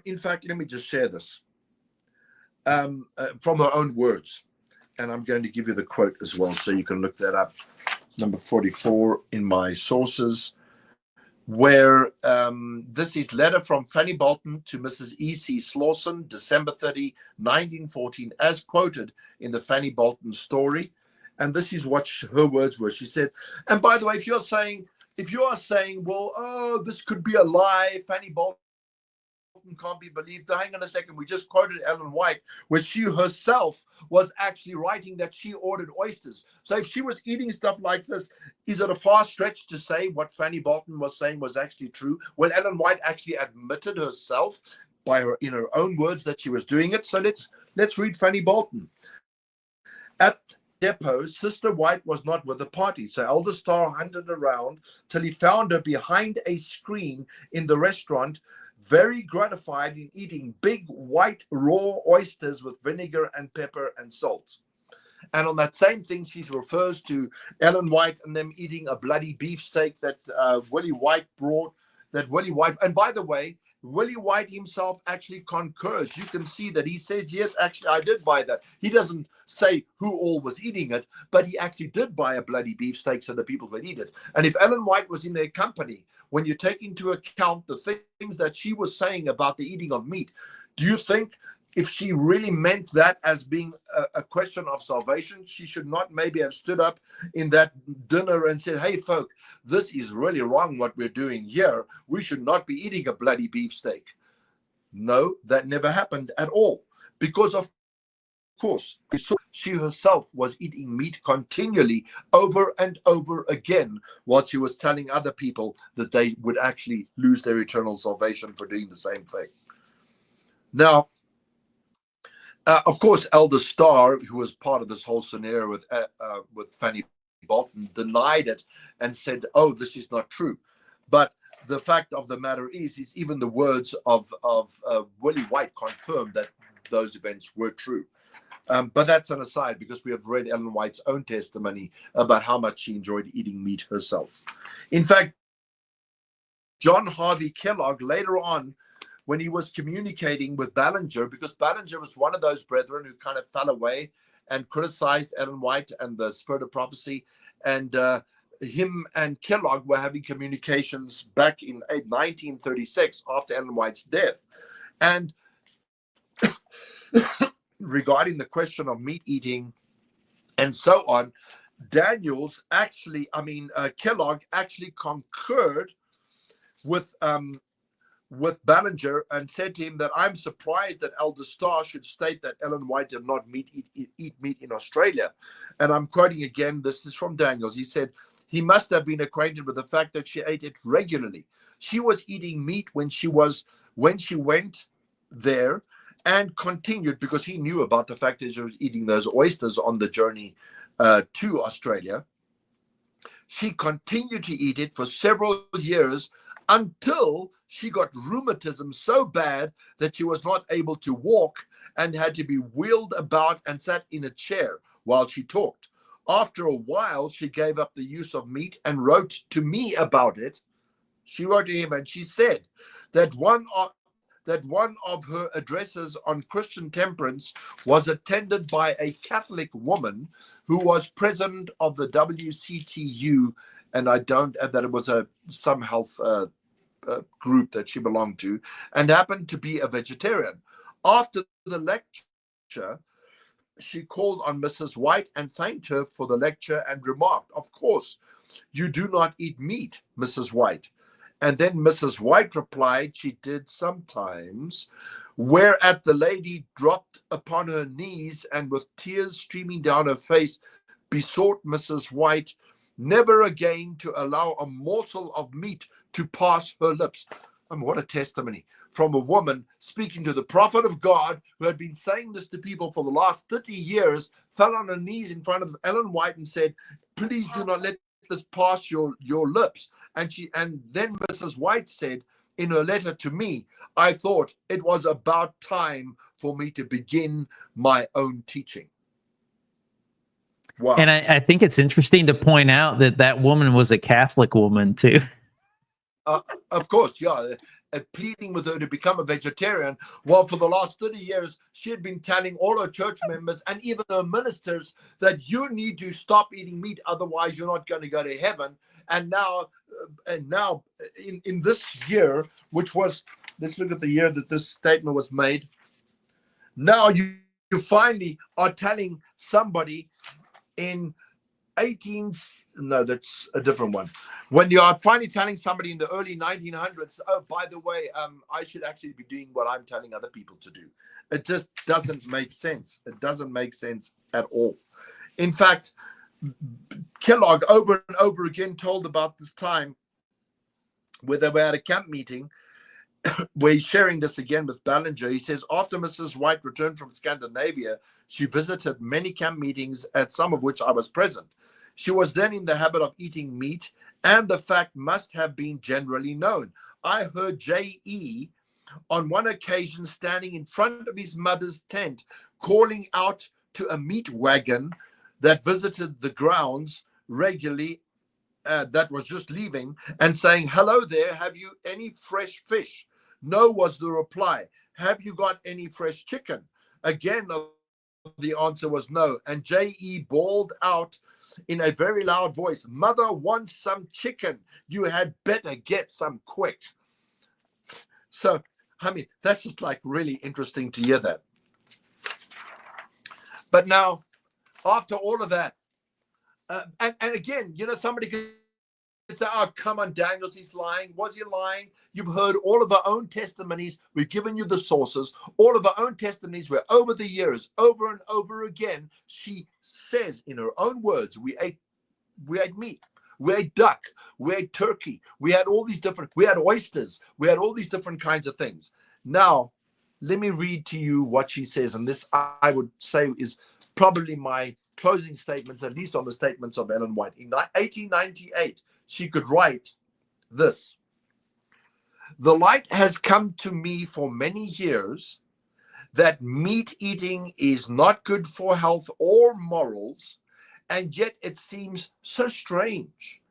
In fact, let me just share this from her own words. And I'm going to give you the quote as well, so you can look that up. Number 44 in my sources, where this is letter from Fannie Bolton to Mrs. E.C. Slauson, December 30, 1914, as quoted in the Fannie Bolton story. And this is what her words were. She said, and by the way, if you are saying, well, oh, this could be a lie, Fannie Bolton can't be believed. Hang on a second. We just quoted Ellen White, where she herself was actually writing that she ordered oysters. So if she was eating stuff like this, is it a far stretch to say what Fannie Bolton was saying was actually true? Well, Ellen White actually admitted herself by her in her own words that she was doing it. So let's read Fannie Bolton. At depot, Sister White was not with the party, so Elder Starr hunted around till he found her behind a screen in the restaurant, very gratified in eating big white raw oysters with vinegar and pepper and salt. And on that same thing, she refers to Ellen White and them eating a bloody beefsteak that Willie White brought. And by the way, Willie White himself actually concurs. You can see that he says, yes, actually, I did buy that. He doesn't say who all was eating it, but he actually did buy a bloody beefsteak so the people could eat it. And if Ellen White was in their company, when you take into account the things that she was saying about the eating of meat, do you think if she really meant that as being a question of salvation, she should not maybe have stood up in that dinner and said, hey, folk, this is really wrong what we're doing here. We should not be eating a bloody beefsteak. No, that never happened at all. Because, of course, she herself was eating meat continually over and over again while she was telling other people that they would actually lose their eternal salvation for doing the same thing. Now, of course, Elder Starr, who was part of this whole scenario with Fannie Bolton, denied it and said, oh, this is not true. But the fact of the matter is even the words of Willie White confirmed that those events were true. But that's an aside, because we have read Ellen White's own testimony about how much she enjoyed eating meat herself. In fact, John Harvey Kellogg later on, when he was communicating with Ballinger, because Ballinger was one of those brethren who kind of fell away and criticized Ellen White and the Spirit of Prophecy, and him and Kellogg were having communications back in 1936 after Ellen White's death. And regarding the question of meat eating and so on, Kellogg actually concurred with Ballinger and said to him that I'm surprised that Elder Starr should state that Ellen White did not eat meat in Australia. And I'm quoting again, this is from Daniels. He said, he must have been acquainted with the fact that she ate it regularly. She was eating meat when she went there, and continued, because he knew about the fact that she was eating those oysters on the journey to Australia. She continued to eat it for several years until she got rheumatism so bad that she was not able to walk and had to be wheeled about and sat in a chair while she talked. After a while, she gave up the use of meat and wrote to me about it. She wrote to him and she said that one of her addresses on Christian temperance was attended by a Catholic woman who was president of the WCTU, and I don't add that it was some health group that she belonged to, and happened to be a vegetarian. After the lecture, she called on Mrs. White and thanked her for the lecture and remarked, "Of course, you do not eat meat, Mrs. White." And then Mrs. White replied she did sometimes, whereat the lady dropped upon her knees and with tears streaming down her face besought Mrs. White never again to allow a morsel of meat to pass her lips. I mean, what a testimony from a woman speaking to the prophet of God who had been saying this to people for the last 30 years, fell on her knees in front of Ellen White and said, "Please do not let this pass your lips." And then Mrs. White said in her letter to me, "I thought it was about time for me to begin my own teaching." Wow. And I think it's interesting to point out that that woman was a Catholic woman too. Of course, yeah. Pleading with her to become a vegetarian. Well, for the last 30 years, she had been telling all her church members and even her ministers that you need to stop eating meat, otherwise you're not going to go to heaven. And now in this year, which was, let's look at the year that this statement was made. Now you finally are telling somebody in that's a different one. When you are finally telling somebody in the early 1900s, oh, by the way, I should actually be doing what I'm telling other people to do. It just doesn't make sense. It doesn't make sense at all. In fact, Kellogg over and over again told about this time where they were at a camp meeting where he's sharing this again with Ballinger. He says, after Mrs. White returned from Scandinavia, she visited many camp meetings, at some of which I was present. She was then in the habit of eating meat, and the fact must have been generally known. I heard J.E. on one occasion standing in front of his mother's tent, calling out to a meat wagon that visited the grounds regularly, that was just leaving, and saying, "Hello there, have you any fresh fish?" "No," was the reply. "Have you got any fresh chicken?" Again, the answer was no. And J.E. bawled out in a very loud voice, "Mother wants some chicken. You had better get some quick." So, I mean, that's just like really interesting to hear that. But now, after all of that, and again, you know, somebody could say, "Oh, come on, Daniels, he's lying." Was he lying? You've heard all of our own testimonies. We've given you the sources. All of our own testimonies where over the years, over and over again, she says in her own words, we ate meat, we ate duck, we ate turkey, we had oysters, we had all these different kinds of things. Now, let me read to you what she says, and this I would say is probably my closing statements, at least on the statements of Ellen White. In 1898, she could write this: "The light has come to me for many years that meat eating is not good for health or morals, and yet it seems so strange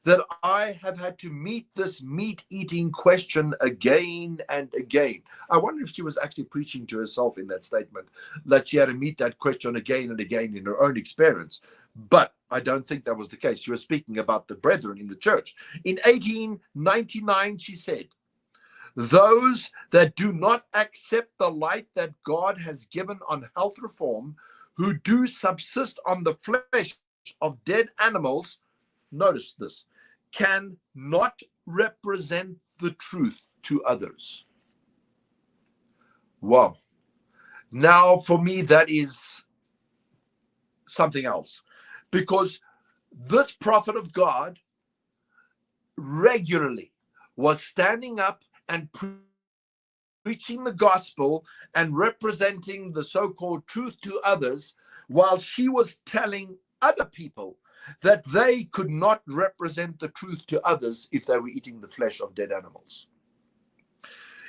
that I have had to meet this meat eating question again and again." I wonder if she was actually preaching to herself in that statement, that she had to meet that question again and again in her own experience. But I don't think that was the case. She was speaking about the brethren in the church. In 1899, she said, "Those that do not accept the light that God has given on health reform, who do subsist on the flesh of dead animals," notice this, "can not represent the truth to others." Wow. Now, for me, that is something else, because this prophet of God regularly was standing up and preaching the gospel and representing the so-called truth to others, while she was telling other people that they could not represent the truth to others if they were eating the flesh of dead animals.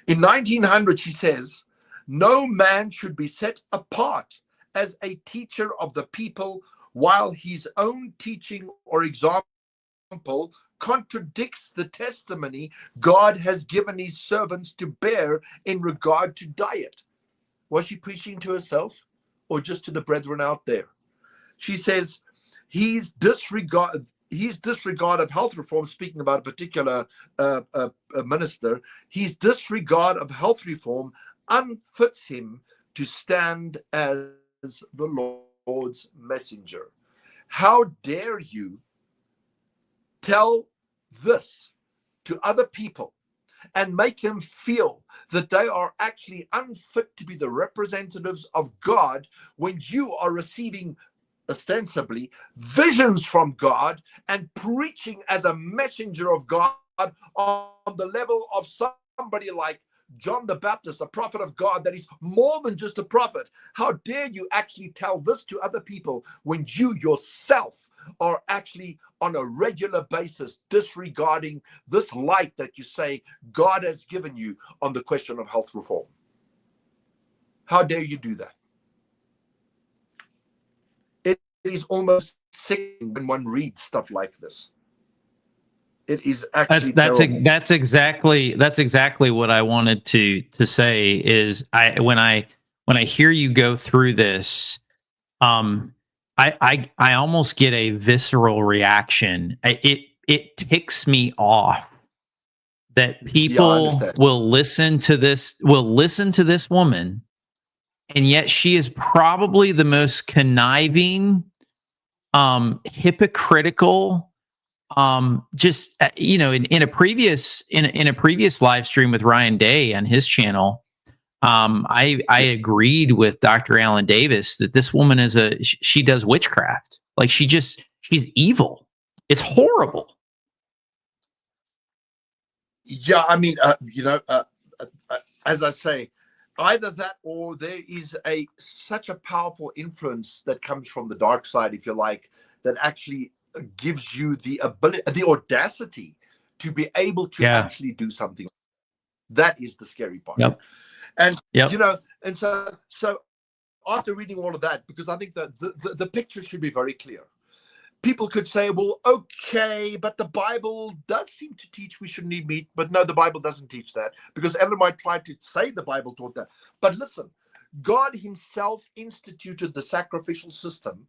In 1900, she says, no man should be set apart as a teacher of the people while his own teaching or example contradicts the testimony God has given his servants to bear in regard to diet. Was she preaching to herself or just to the brethren out there? She says, his disregard of health reform, speaking about a particular minister, his disregard of health reform unfits him to stand as the Lord's messenger. How dare you tell this to other people and make them feel that they are actually unfit to be the representatives of God when you are receiving ostensibly visions from God and preaching as a messenger of God on the level of somebody like John the Baptist, a prophet of God that is more than just a prophet? How dare you actually tell this to other people when you yourself are actually on a regular basis disregarding this light that you say God has given you on the question of health reform? How dare you do that? It is almost sickening when one reads stuff like this. It is actually that's exactly what I wanted to say. Is when I hear you go through this, I almost get a visceral reaction. It ticks me off that people will listen to this woman, and yet she is probably the most conniving, hypocritical. In a previous live stream with Ryan Day on his channel, I agreed with Dr. Alan Davis that this woman she does witchcraft. Like she's evil. It's horrible. Yeah, I mean, as I say, either that or there is such a powerful influence that comes from the dark side, if you like, that actually gives you the ability, the audacity to be able to actually do something. That is the scary part. And and so after reading all of that, because I think that the picture should be very clear. People could say, well, okay, but the Bible does seem to teach we shouldn't eat meat. But no, the Bible doesn't teach that, because Ellen might try to say the Bible taught that. But listen, God himself instituted the sacrificial system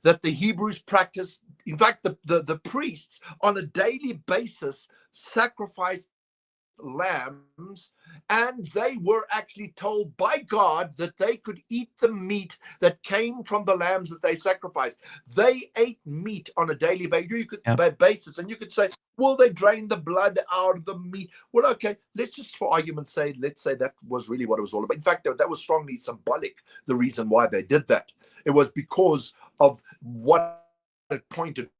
that the Hebrews practiced. In fact, the priests on a daily basis sacrificed lambs, and they were actually told by God that they could eat the meat that came from the lambs that they sacrificed. They ate meat on a daily basis, and you could say, well, they drained the blood out of the meat. Well, okay, let's just, for argument's sake, let's say that was really what it was all about. In fact, that was strongly symbolic, the reason why they did that. It was because of what it pointed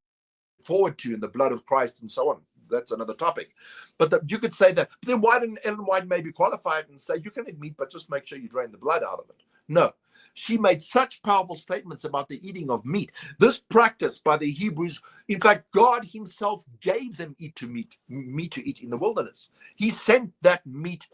forward to in the blood of Christ and so on. That's another topic. But you could say that. But then why didn't Ellen White maybe qualify it and say, you can eat meat, but just make sure you drain the blood out of it? No. She made such powerful statements about the eating of meat. This practice by the Hebrews, in fact, God himself gave them meat to eat in the wilderness. He sent that meat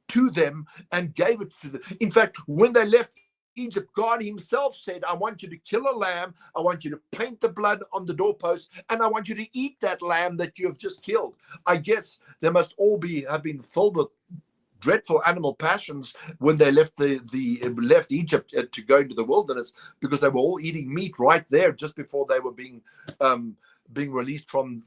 to them and gave it to them. In fact, when they left Egypt, God himself said, I want you to kill a lamb, I want you to paint the blood on the doorpost, and I want you to eat that lamb that you have just killed. I guess they must all have been filled with dreadful animal passions when they left left Egypt to go into the wilderness, because they were all eating meat right there just before they were being released from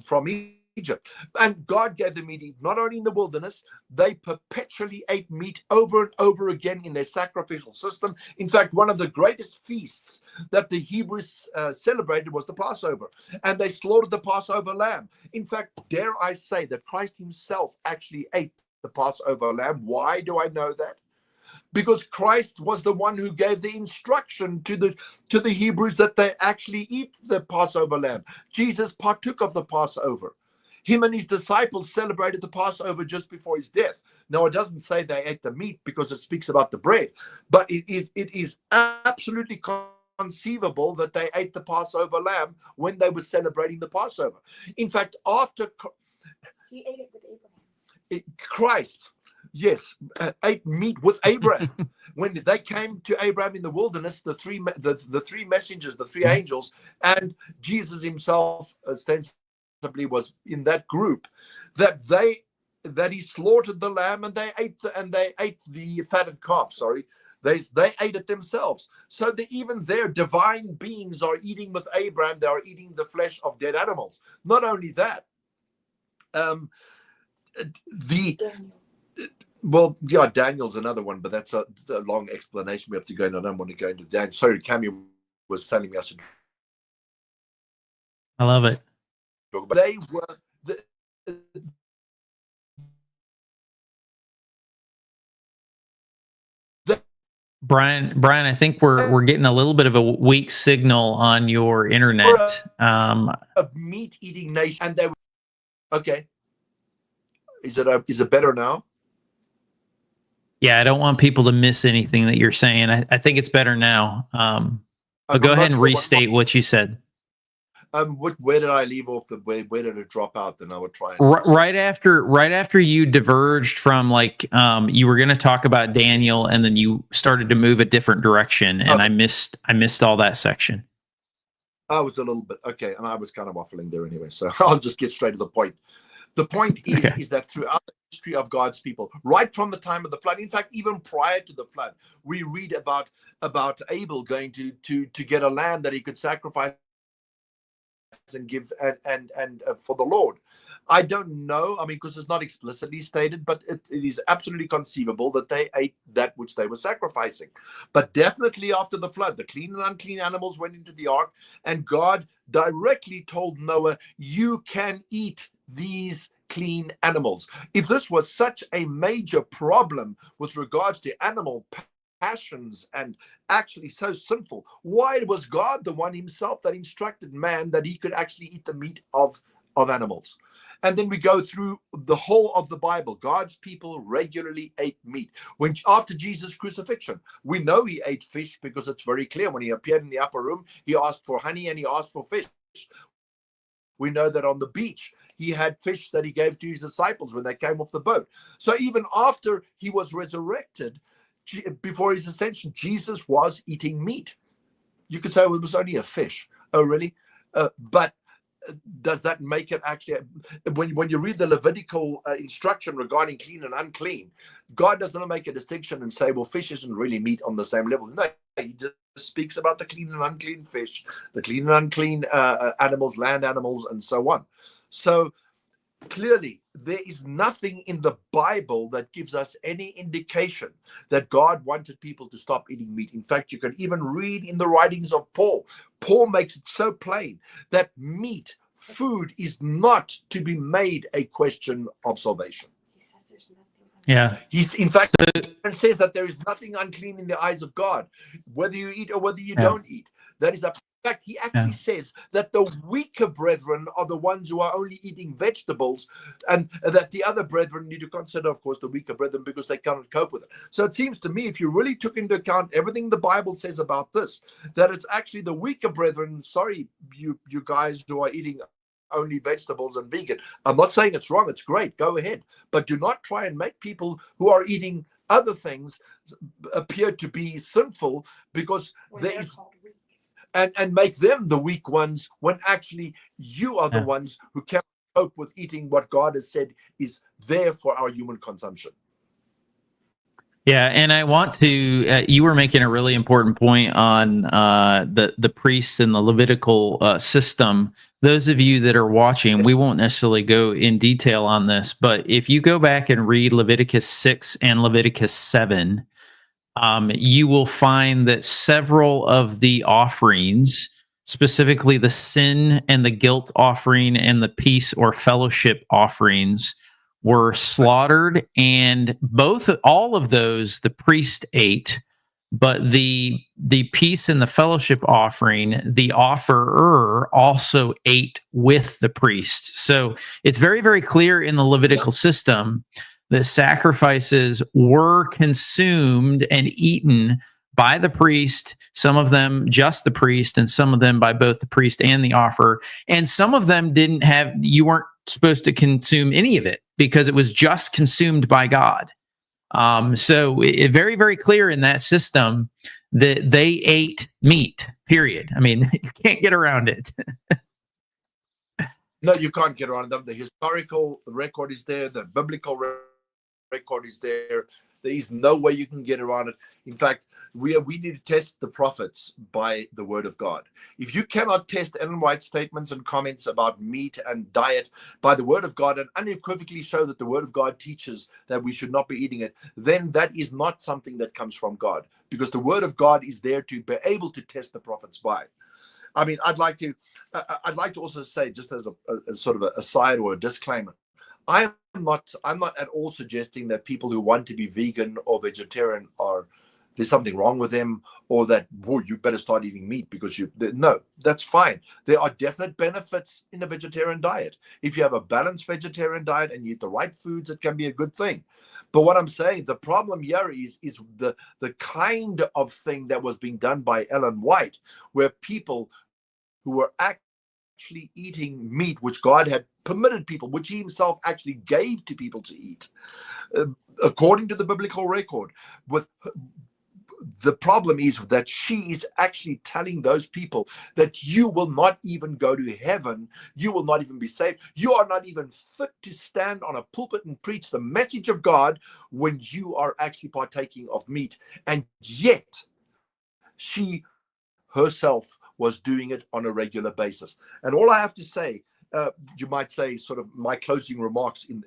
Egypt. And God gave them meat not only in the wilderness, they perpetually ate meat over and over again in their sacrificial system. In fact, one of the greatest feasts that the Hebrews celebrated was the Passover, and they slaughtered the Passover lamb. In fact, dare I say that Christ himself actually ate the Passover lamb. Why do I know that? Because Christ was the one who gave the instruction to the Hebrews that they actually eat the Passover lamb. Jesus partook of the Passover. Him and his disciples celebrated the Passover just before his death. Now, it doesn't say they ate the meat because it speaks about the bread, but it is absolutely conceivable that they ate the Passover lamb when they were celebrating the Passover. In fact, after He ate it with Abraham. Christ, yes, ate meat with Abraham. When they came to Abraham in the wilderness, the three messengers, the three angels, and Jesus himself ostensibly was in that group, that he slaughtered the lamb and they ate the fatted calf. Sorry, they ate it themselves. So even their divine beings are eating with Abraham. They are eating the flesh of dead animals. Not only that, Daniel's another one, but that's a long explanation we have to go into. I don't want to go into that. Sorry, Camille was telling me I should. I love it. They were Brian, I think we're getting a little bit of a weak signal on your internet. A meat-eating nation, and they were okay. Is it better now? Yeah, I don't want people to miss anything that you're saying. I think it's better now. But go ahead and restate what you said. Where did I leave off? Where did it drop out? Then I would try. Right after you diverged from you were going to talk about Daniel, and then you started to move a different direction, and I missed all that section. I was a little bit okay, and I was kind of waffling there anyway. So I'll just get straight to the point. The point is that throughout the history of God's people, right from the time of the flood, in fact, even prior to the flood, we read about Abel going to get a lamb that he could sacrifice and give and for the Lord. I don't know, because it's not explicitly stated, but it is absolutely conceivable that they ate that which they were sacrificing. But definitely after the flood, the clean and unclean animals went into the ark, and God directly told Noah, you can eat these clean animals. If this was such a major problem with regards to animal passions and actually so sinful, why was God the one himself that instructed man that he could actually eat the meat of animals? And then we go through the whole of the Bible. God's people regularly ate meat. After Jesus' crucifixion, we know he ate fish because it's very clear. When he appeared in the upper room, he asked for honey and he asked for fish. We know that on the beach, he had fish that he gave to his disciples when they came off the boat. So even after he was resurrected, before his ascension, Jesus was eating meat. You could say, well, it was only a fish. Oh, really? But does that make it actually, when you read the Levitical instruction regarding clean and unclean, God does not make a distinction and say, well, fish isn't really meat on the same level. No, he just speaks about the clean and unclean fish, the clean and unclean animals, land animals, and so on. So clearly, there is nothing in the Bible that gives us any indication that God wanted people to stop eating meat. In fact, you can even read in the writings of Paul. Paul makes it so plain that meat, food, is not to be made a question of salvation. He says there's nothing. Yeah. He's, in fact, and says that there is nothing unclean in the eyes of God, whether you eat or whether you don't eat. That is a In fact, he actually says that the weaker brethren are the ones who are only eating vegetables, and that the other brethren need to consider, of course, the weaker brethren because they cannot cope with it. So it seems to me, if you really took into account everything the Bible says about this, that it's actually the weaker brethren, sorry, you guys who are eating only vegetables and vegan. I'm not saying it's wrong. It's great. Go ahead. But do not try and make people who are eating other things appear to be sinful because there is... And make them the weak ones when actually you are the ones who cannot cope with eating what God has said is there for our human consumption. Yeah, and I want to, you were making a really important point on the priests and the Levitical system. Those of you that are watching, we won't necessarily go in detail on this, but if you go back and read Leviticus 6 and Leviticus 7, you will find that several of the offerings, specifically the sin and the guilt offering and the peace or fellowship offerings, were slaughtered, and all of those the priest ate, but the peace and the fellowship offering, the offerer also ate with the priest. So it's very, very clear in the Levitical system that sacrifices were consumed and eaten by the priest, some of them just the priest, and some of them by both the priest and the offerer. And some of them you weren't supposed to consume any of it because it was just consumed by God. So very, very clear in that system that they ate meat, period. I mean, you can't get around it. No, you can't get around them. The historical record is there. The biblical record is there. There is no way you can get around it. In fact, we need to test the prophets by the word of God. If you cannot test Ellen White's statements and comments about meat and diet by the word of God and unequivocally show that the word of God teaches that we should not be eating it, then that is not something that comes from God, because the word of God is there to be able to test the prophets by. I mean, I'd like to also say, just as a sort of a aside or a disclaimer, I'm not at all suggesting that people who want to be vegan or vegetarian there's something wrong with them, or that you better start eating meat because no, that's fine. There are definite benefits in a vegetarian diet. If you have a balanced vegetarian diet and you eat the right foods, it can be a good thing. But what I'm saying, the problem here is the kind of thing that was being done by Ellen White, where people who were actually eating meat, which God had permitted people, which he himself actually gave to people to eat, according to the biblical record. The problem is that she is actually telling those people that you will not even go to heaven. You will not even be saved. You are not even fit to stand on a pulpit and preach the message of God when you are actually partaking of meat. And yet she herself was doing it on a regular basis. And all I have to say, you might say sort of my closing remarks in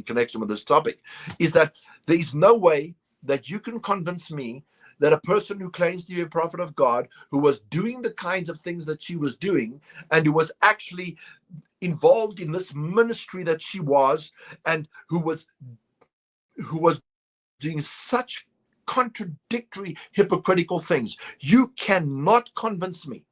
connection with this topic, is that there is no way that you can convince me that a person who claims to be a prophet of God, who was doing the kinds of things that she was doing, and who was actually involved in this ministry that she was, and who was doing such contradictory, hypocritical things, you cannot convince me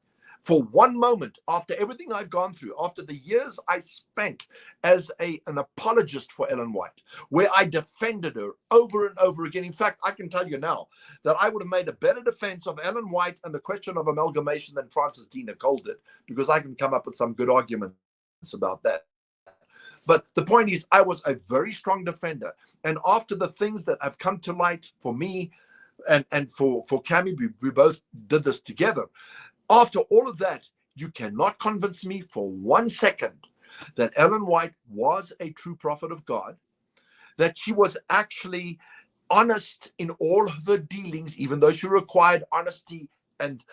for one moment, after everything I've gone through, after the years I spent as an apologist for Ellen White, where I defended her over and over again. In fact, I can tell you now that I would have made a better defense of Ellen White and the question of amalgamation than Francis D. Nicole did, because I can come up with some good arguments about that. But the point is, I was a very strong defender. And after the things that have come to light for me and for Cammie, we both did this together. After all of that, you cannot convince me for 1 second that Ellen White was a true prophet of God, that she was actually honest in all of her dealings, even though she required honesty and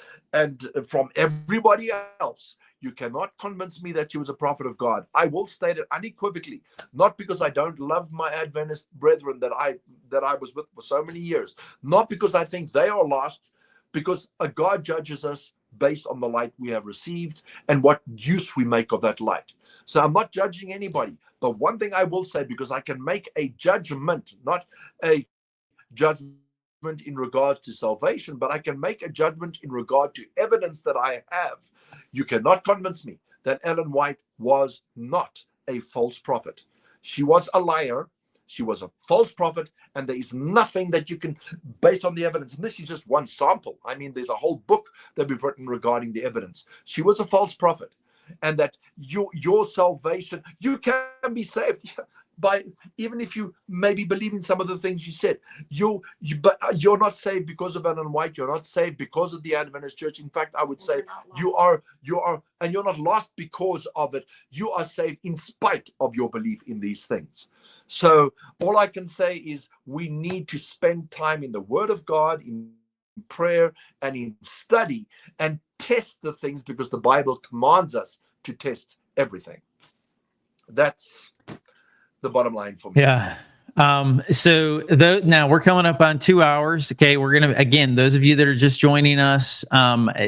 from everybody else. You cannot convince me that she was a prophet of God. I will state it unequivocally, not because I don't love my Adventist brethren that I was with for so many years, not because I think they are lost, because God judges us based on the light we have received and what use we make of that light. So I'm not judging anybody, but one thing I will say, because I can make a judgment, not a judgment in regards to salvation, but I can make a judgment in regard to evidence that I have. You cannot convince me that Ellen White was not a false prophet. She was a liar. She was a false prophet, and there is nothing that you can, based on the evidence, and this is just one sample. I mean, there's a whole book that we've written regarding the evidence. She was a false prophet, and that your salvation, you can be saved by, even if you maybe believe in some of the things you said, but you're not saved because of Ellen White. You're not saved because of the Adventist Church. In fact, I would say you are, and you're not lost because of it. You are saved in spite of your belief in these things. So all I can say is we need to spend time in the Word of God, in prayer, and in study, and test the things, because the Bible commands us to test everything. That's the bottom line for me. Yeah. So now we're coming up on 2 hours. Okay. We're going to, again, those of you that are just joining us,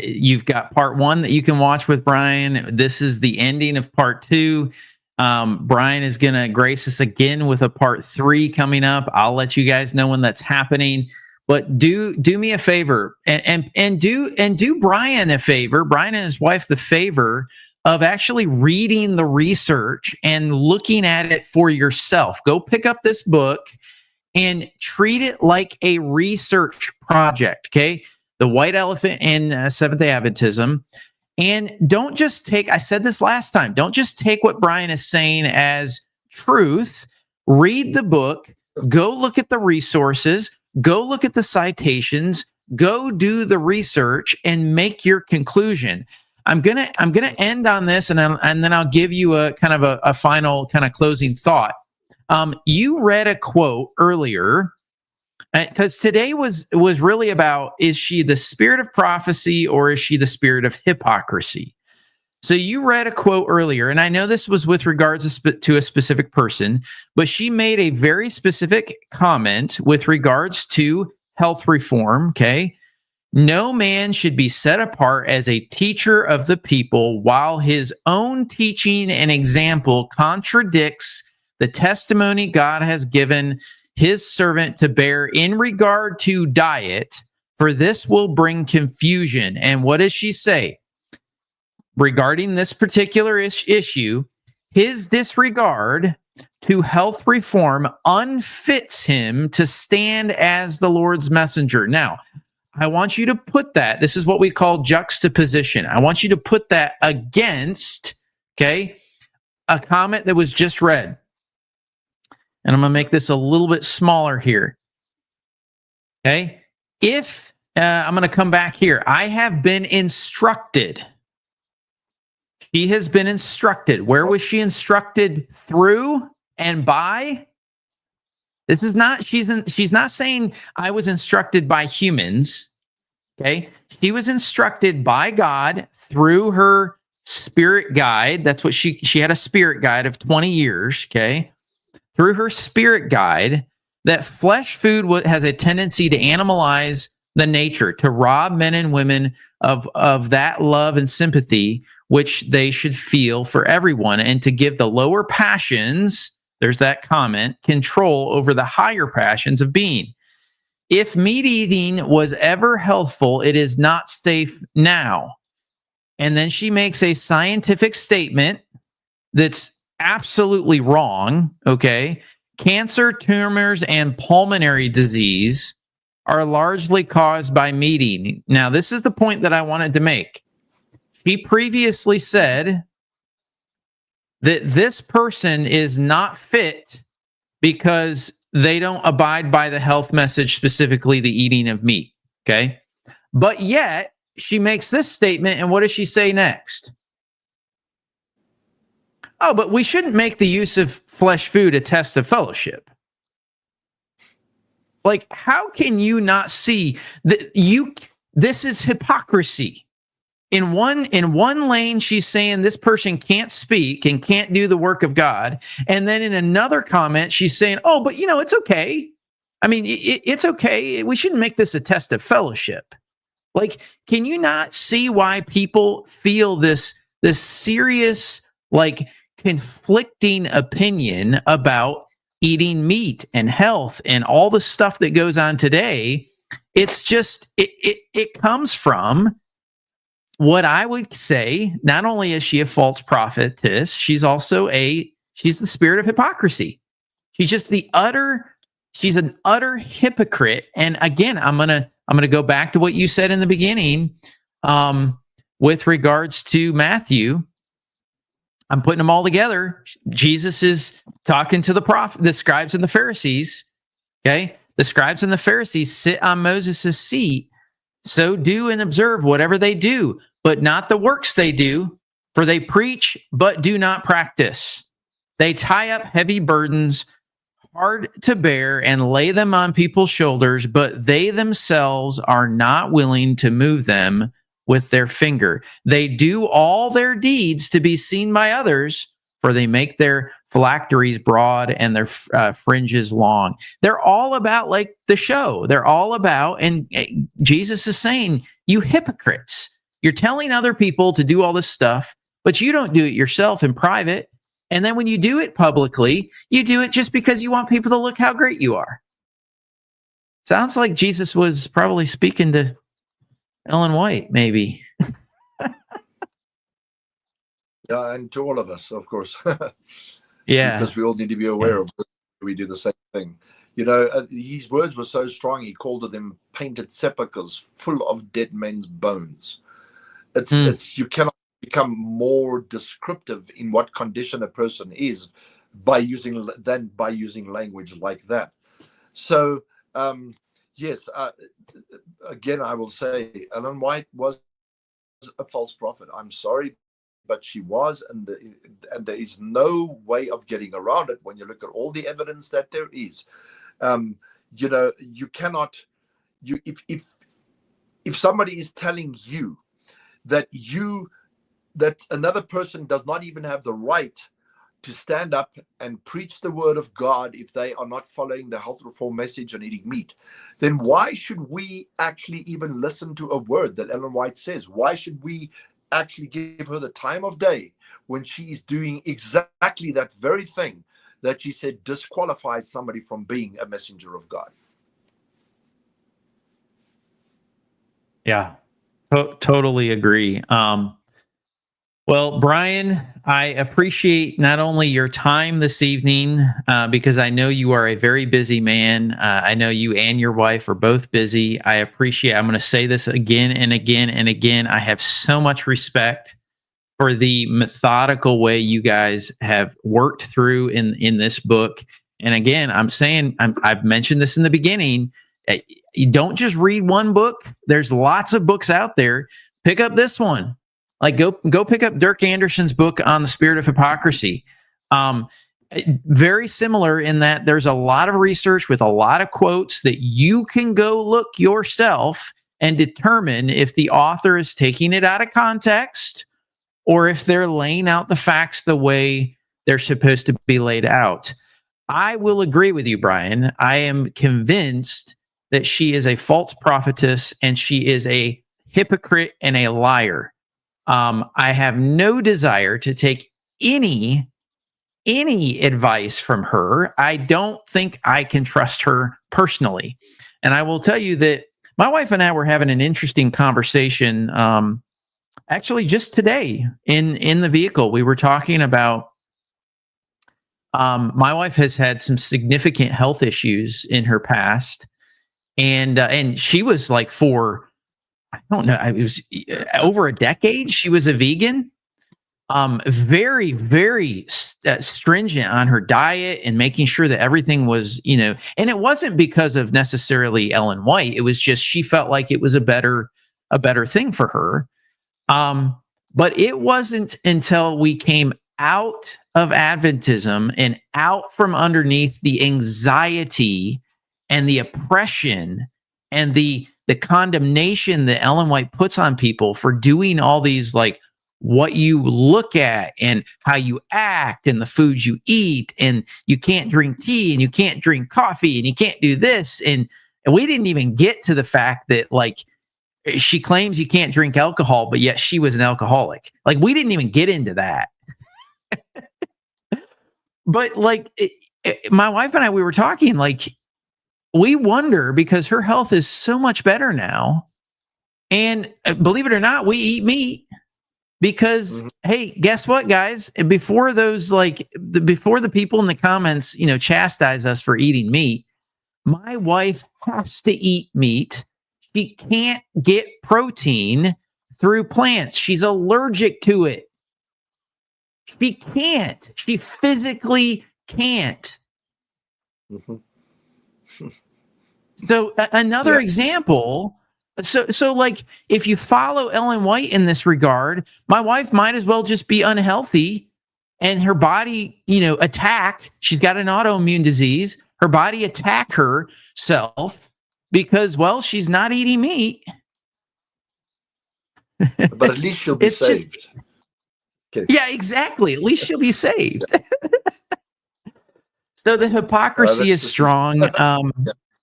you've got part 1 that you can watch with Brian. This is the ending of part 2. Brian is going to grace us again with a part 3 coming up. I'll let you guys know when that's happening. But do me a favor and do Brian a favor, Brian and his wife, the favor of actually reading the research and looking at it for yourself. Go pick up this book and treat it like a research project, okay? The white elephant in Seventh-day Adventism. And don't just take, I said this last time, don't just take what Brian is saying as truth. Read the book, go look at the resources, go look at the citations, go do the research and make your conclusion. I'm gonna end on this, and then I'll give you a kind of a final kind of closing thought. You read a quote earlier, because today was really about, is she the spirit of prophecy or is she the spirit of hypocrisy? So you read a quote earlier, and I know this was with regards to a specific person, but she made a very specific comment with regards to health reform, okay? No man should be set apart as a teacher of the people while his own teaching and example contradicts the testimony God has given his servant to bear in regard to diet, for this will bring confusion. And what does she say? Regarding this particular issue, his disregard to health reform unfits him to stand as the Lord's messenger. Now, I want you to put that, this is what we call juxtaposition. I want you to put that against, okay, a comment that was just read. And I'm going to make this a little bit smaller here. Okay. If I'm going to come back here, I have been instructed. She has been instructed. Where was she instructed? Through and by? This is not, she's not saying I was instructed by humans. Okay. She was instructed by God through her spirit guide. That's what she had, a spirit guide of 20 years. Okay. Through her spirit guide, that flesh food has a tendency to animalize the nature, to rob men and women of that love and sympathy which they should feel for everyone, and to give the lower passions, there's that comment, control over the higher passions of being. If meat eating was ever healthful, it is not safe now. And then she makes a scientific statement that's absolutely wrong, okay? Cancer, tumors, and pulmonary disease are largely caused by meat eating. Now, this is the point that I wanted to make. He previously said that this person is not fit because they don't abide by the health message, specifically the eating of meat, okay? But yet, she makes this statement, and what does she say next? Oh, but we shouldn't make the use of flesh food a test of fellowship. Like, how can you not see that this is hypocrisy? In one lane, she's saying this person can't speak and can't do the work of God. And then in another comment, she's saying, oh, but it's okay. I mean, it's okay. We shouldn't make this a test of fellowship. Like, can you not see why people feel this serious, like, conflicting opinion about eating meat and health and all the stuff that goes on today? It's just, it comes from what I would say. Not only is she a false prophetess, she's the spirit of hypocrisy. She's an utter hypocrite. And again, I'm gonna go back to what you said in the beginning, with regards to Matthew. I'm putting them all together. Jesus is talking to the scribes and the Pharisees. Okay, the scribes and the Pharisees sit on Moses' seat. So do and observe whatever they do, but not the works they do, for they preach, but do not practice. They tie up heavy burdens, hard to bear, and lay them on people's shoulders, but they themselves are not willing to move them with their finger. They do all their deeds to be seen by others, for they make their phylacteries broad and their fringes long. They're all about, like, the show. They're all about, and Jesus is saying, you hypocrites, you're telling other people to do all this stuff, but you don't do it yourself in private. And then when you do it publicly, you do it just because you want people to look how great you are. Sounds like Jesus was probably speaking to Ellen White, maybe. Yeah, and to all of us, of course. Yeah. Because we all need to be aware of we do the same thing. His words were so strong, he called them painted sepulchres full of dead men's bones. You cannot become more descriptive in what condition a person is by using language like that. So yes, again, I will say Ellen White was a false prophet. I'm sorry, but she was, and there is no way of getting around it when you look at all the evidence that there is. You cannot, if somebody is telling you that another person does not even have the right to stand up and preach the word of God if they are not following the health reform message and eating meat, then why should we actually even listen to a word that Ellen White says? Why should we actually give her the time of day when she is doing exactly that very thing that she said disqualifies somebody from being a messenger of God? Yeah, totally agree. Well, Brian, I appreciate not only your time this evening, because I know you are a very busy man. I know you and your wife are both busy. I'm going to say this again and again and again. I have so much respect for the methodical way you guys have worked through in this book. And again, I've mentioned this in the beginning. You don't just read one book. There's lots of books out there. Pick up this one. Like go pick up Dirk Anderson's book on the spirit of hypocrisy. Very similar in that there's a lot of research with a lot of quotes that you can go look yourself and determine if the author is taking it out of context or if they're laying out the facts the way they're supposed to be laid out. I will agree with you, Brian. I am convinced that she is a false prophetess and she is a hypocrite and a liar. I have no desire to take any advice from her. I don't think I can trust her personally. And I will tell you that my wife and I were having an interesting conversation actually just today in the vehicle. We were talking about my wife has had some significant health issues in her past. And she was like I don't know, it was over a decade, she was a vegan. Very, very stringent on her diet and making sure that everything was, and it wasn't because of necessarily Ellen White. It was just, she felt like it was a better thing for her. But it wasn't until we came out of Adventism and out from underneath the anxiety and the oppression and the condemnation that Ellen White puts on people for doing all these, like what you look at and how you act and the foods you eat, and you can't drink tea and you can't drink coffee and you can't do this. And we didn't even get to the fact that, like, she claims you can't drink alcohol, but yet she was an alcoholic. Like, we didn't even get into that. But like my wife and I, we were talking, like, we wonder, because her health is so much better now. And believe it or not, we eat meat because, hey, guess what, guys? Before before the people in the comments, chastise us for eating meat, my wife has to eat meat. She can't get protein through plants. She's allergic to it. She can't. She physically can't. So another example. So like, if you follow Ellen White in this regard, my wife might as well just be unhealthy and her body, attack. She's got an autoimmune disease. Her body attack herself because, well, she's not eating meat. But at least she'll be saved. Yeah, exactly. At least she'll be saved. So the hypocrisy is strong.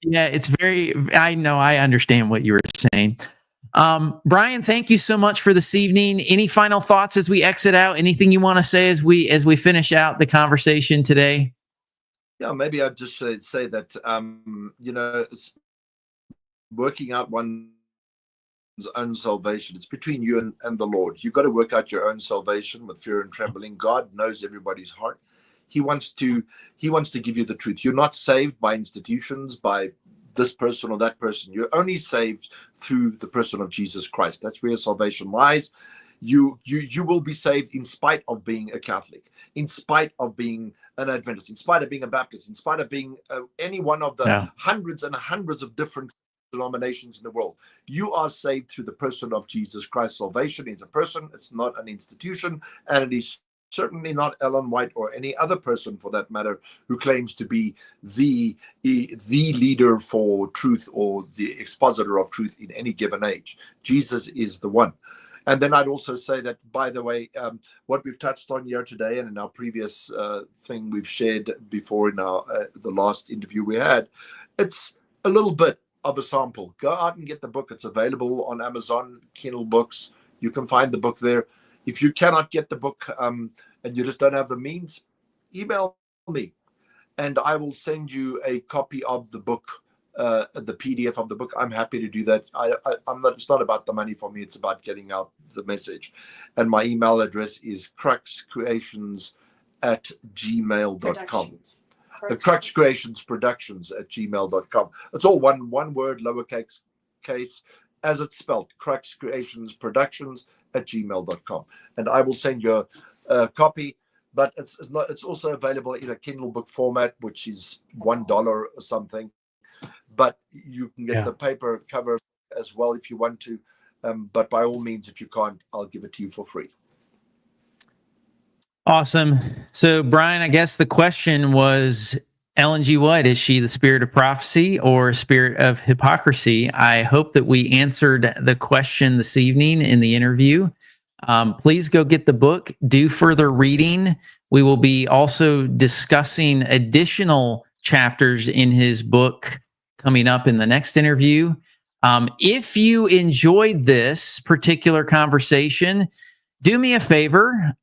Yeah, it's I know, I understand what you were saying. Brian, thank you so much for this evening. Any final thoughts as we exit out? Anything you want to say as we finish out the conversation today? Yeah, maybe I'd just say that, working out one's own salvation, it's between you and the Lord. You've got to work out your own salvation with fear and trembling. God knows everybody's heart. He wants to give you the truth. You're not saved by institutions, by this person or that person. You're only saved through the person of Jesus Christ. That's where salvation lies. You will be saved in spite of being a Catholic, in spite of being an Adventist, in spite of being a Baptist, in spite of being any one of the hundreds and hundreds of different denominations in the world. You are saved through the person of Jesus Christ. Salvation is a person, it's not an institution, and it is certainly not Ellen White or any other person, for that matter, who claims to be the leader for truth or the expositor of truth in any given age. Jesus is the one. And then I'd also say that, by the way, what we've touched on here today and in our previous thing we've shared before in our the last interview we had, it's a little bit of a sample. Go out and get the book. It's available on Amazon, Kindle books. You can find the book there. If you cannot get the book and you just don't have the means, email me and I will send you a copy of the book, the PDF of the book. I'm happy to do that. I'm not. It's not about the money for me. It's about getting out the message. And my email address is cruxcreations@gmail.com. The Crux Creations Productions @gmail.com. It's all one word, lowercase case, as it's spelled. Crux Creations Productions @gmail.com. And I will send you a copy. But it's also available in a Kindle book format, which is $1 or something. But you can get the paper cover as well if you want to. But by all means, if you can't, I'll give it to you for free. Awesome. So, Brian, I guess the question was, Ellen G. White, is she the spirit of prophecy or spirit of hypocrisy? I hope that we answered the question this evening in the interview. Please go get the book, do further reading. We will be also discussing additional chapters in his book coming up in the next interview. If you enjoyed this particular conversation, do me a favor.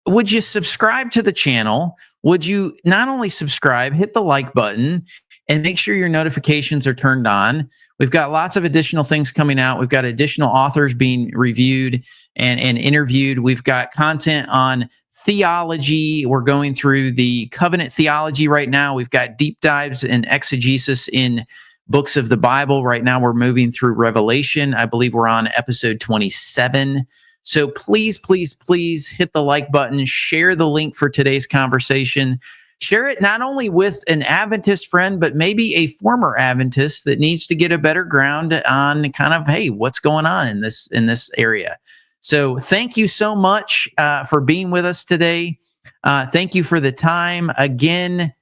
Would you subscribe to the channel? Would you not only subscribe, hit the like button and make sure your notifications are turned on. We've got lots of additional things coming out. We've got additional authors being reviewed and interviewed. We've got content on theology. We're going through the covenant theology right now. We've got deep dives and exegesis in books of the Bible. Right now, we're moving through Revelation. I believe we're on episode 27. So please, please, please hit the like button, share the link for today's conversation. Share it not only with an Adventist friend, but maybe a former Adventist that needs to get a better ground on kind of, hey, what's going on in this area. So thank you so much for being with us today. Thank you for the time. Again,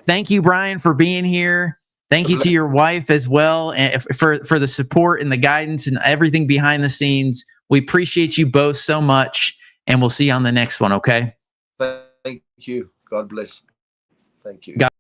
thank you, Brian, for being here. Thank you to your wife as well and for the support and the guidance and everything behind the scenes. We appreciate you both so much, and we'll see you on the next one, okay? Thank you. God bless. Thank you. God.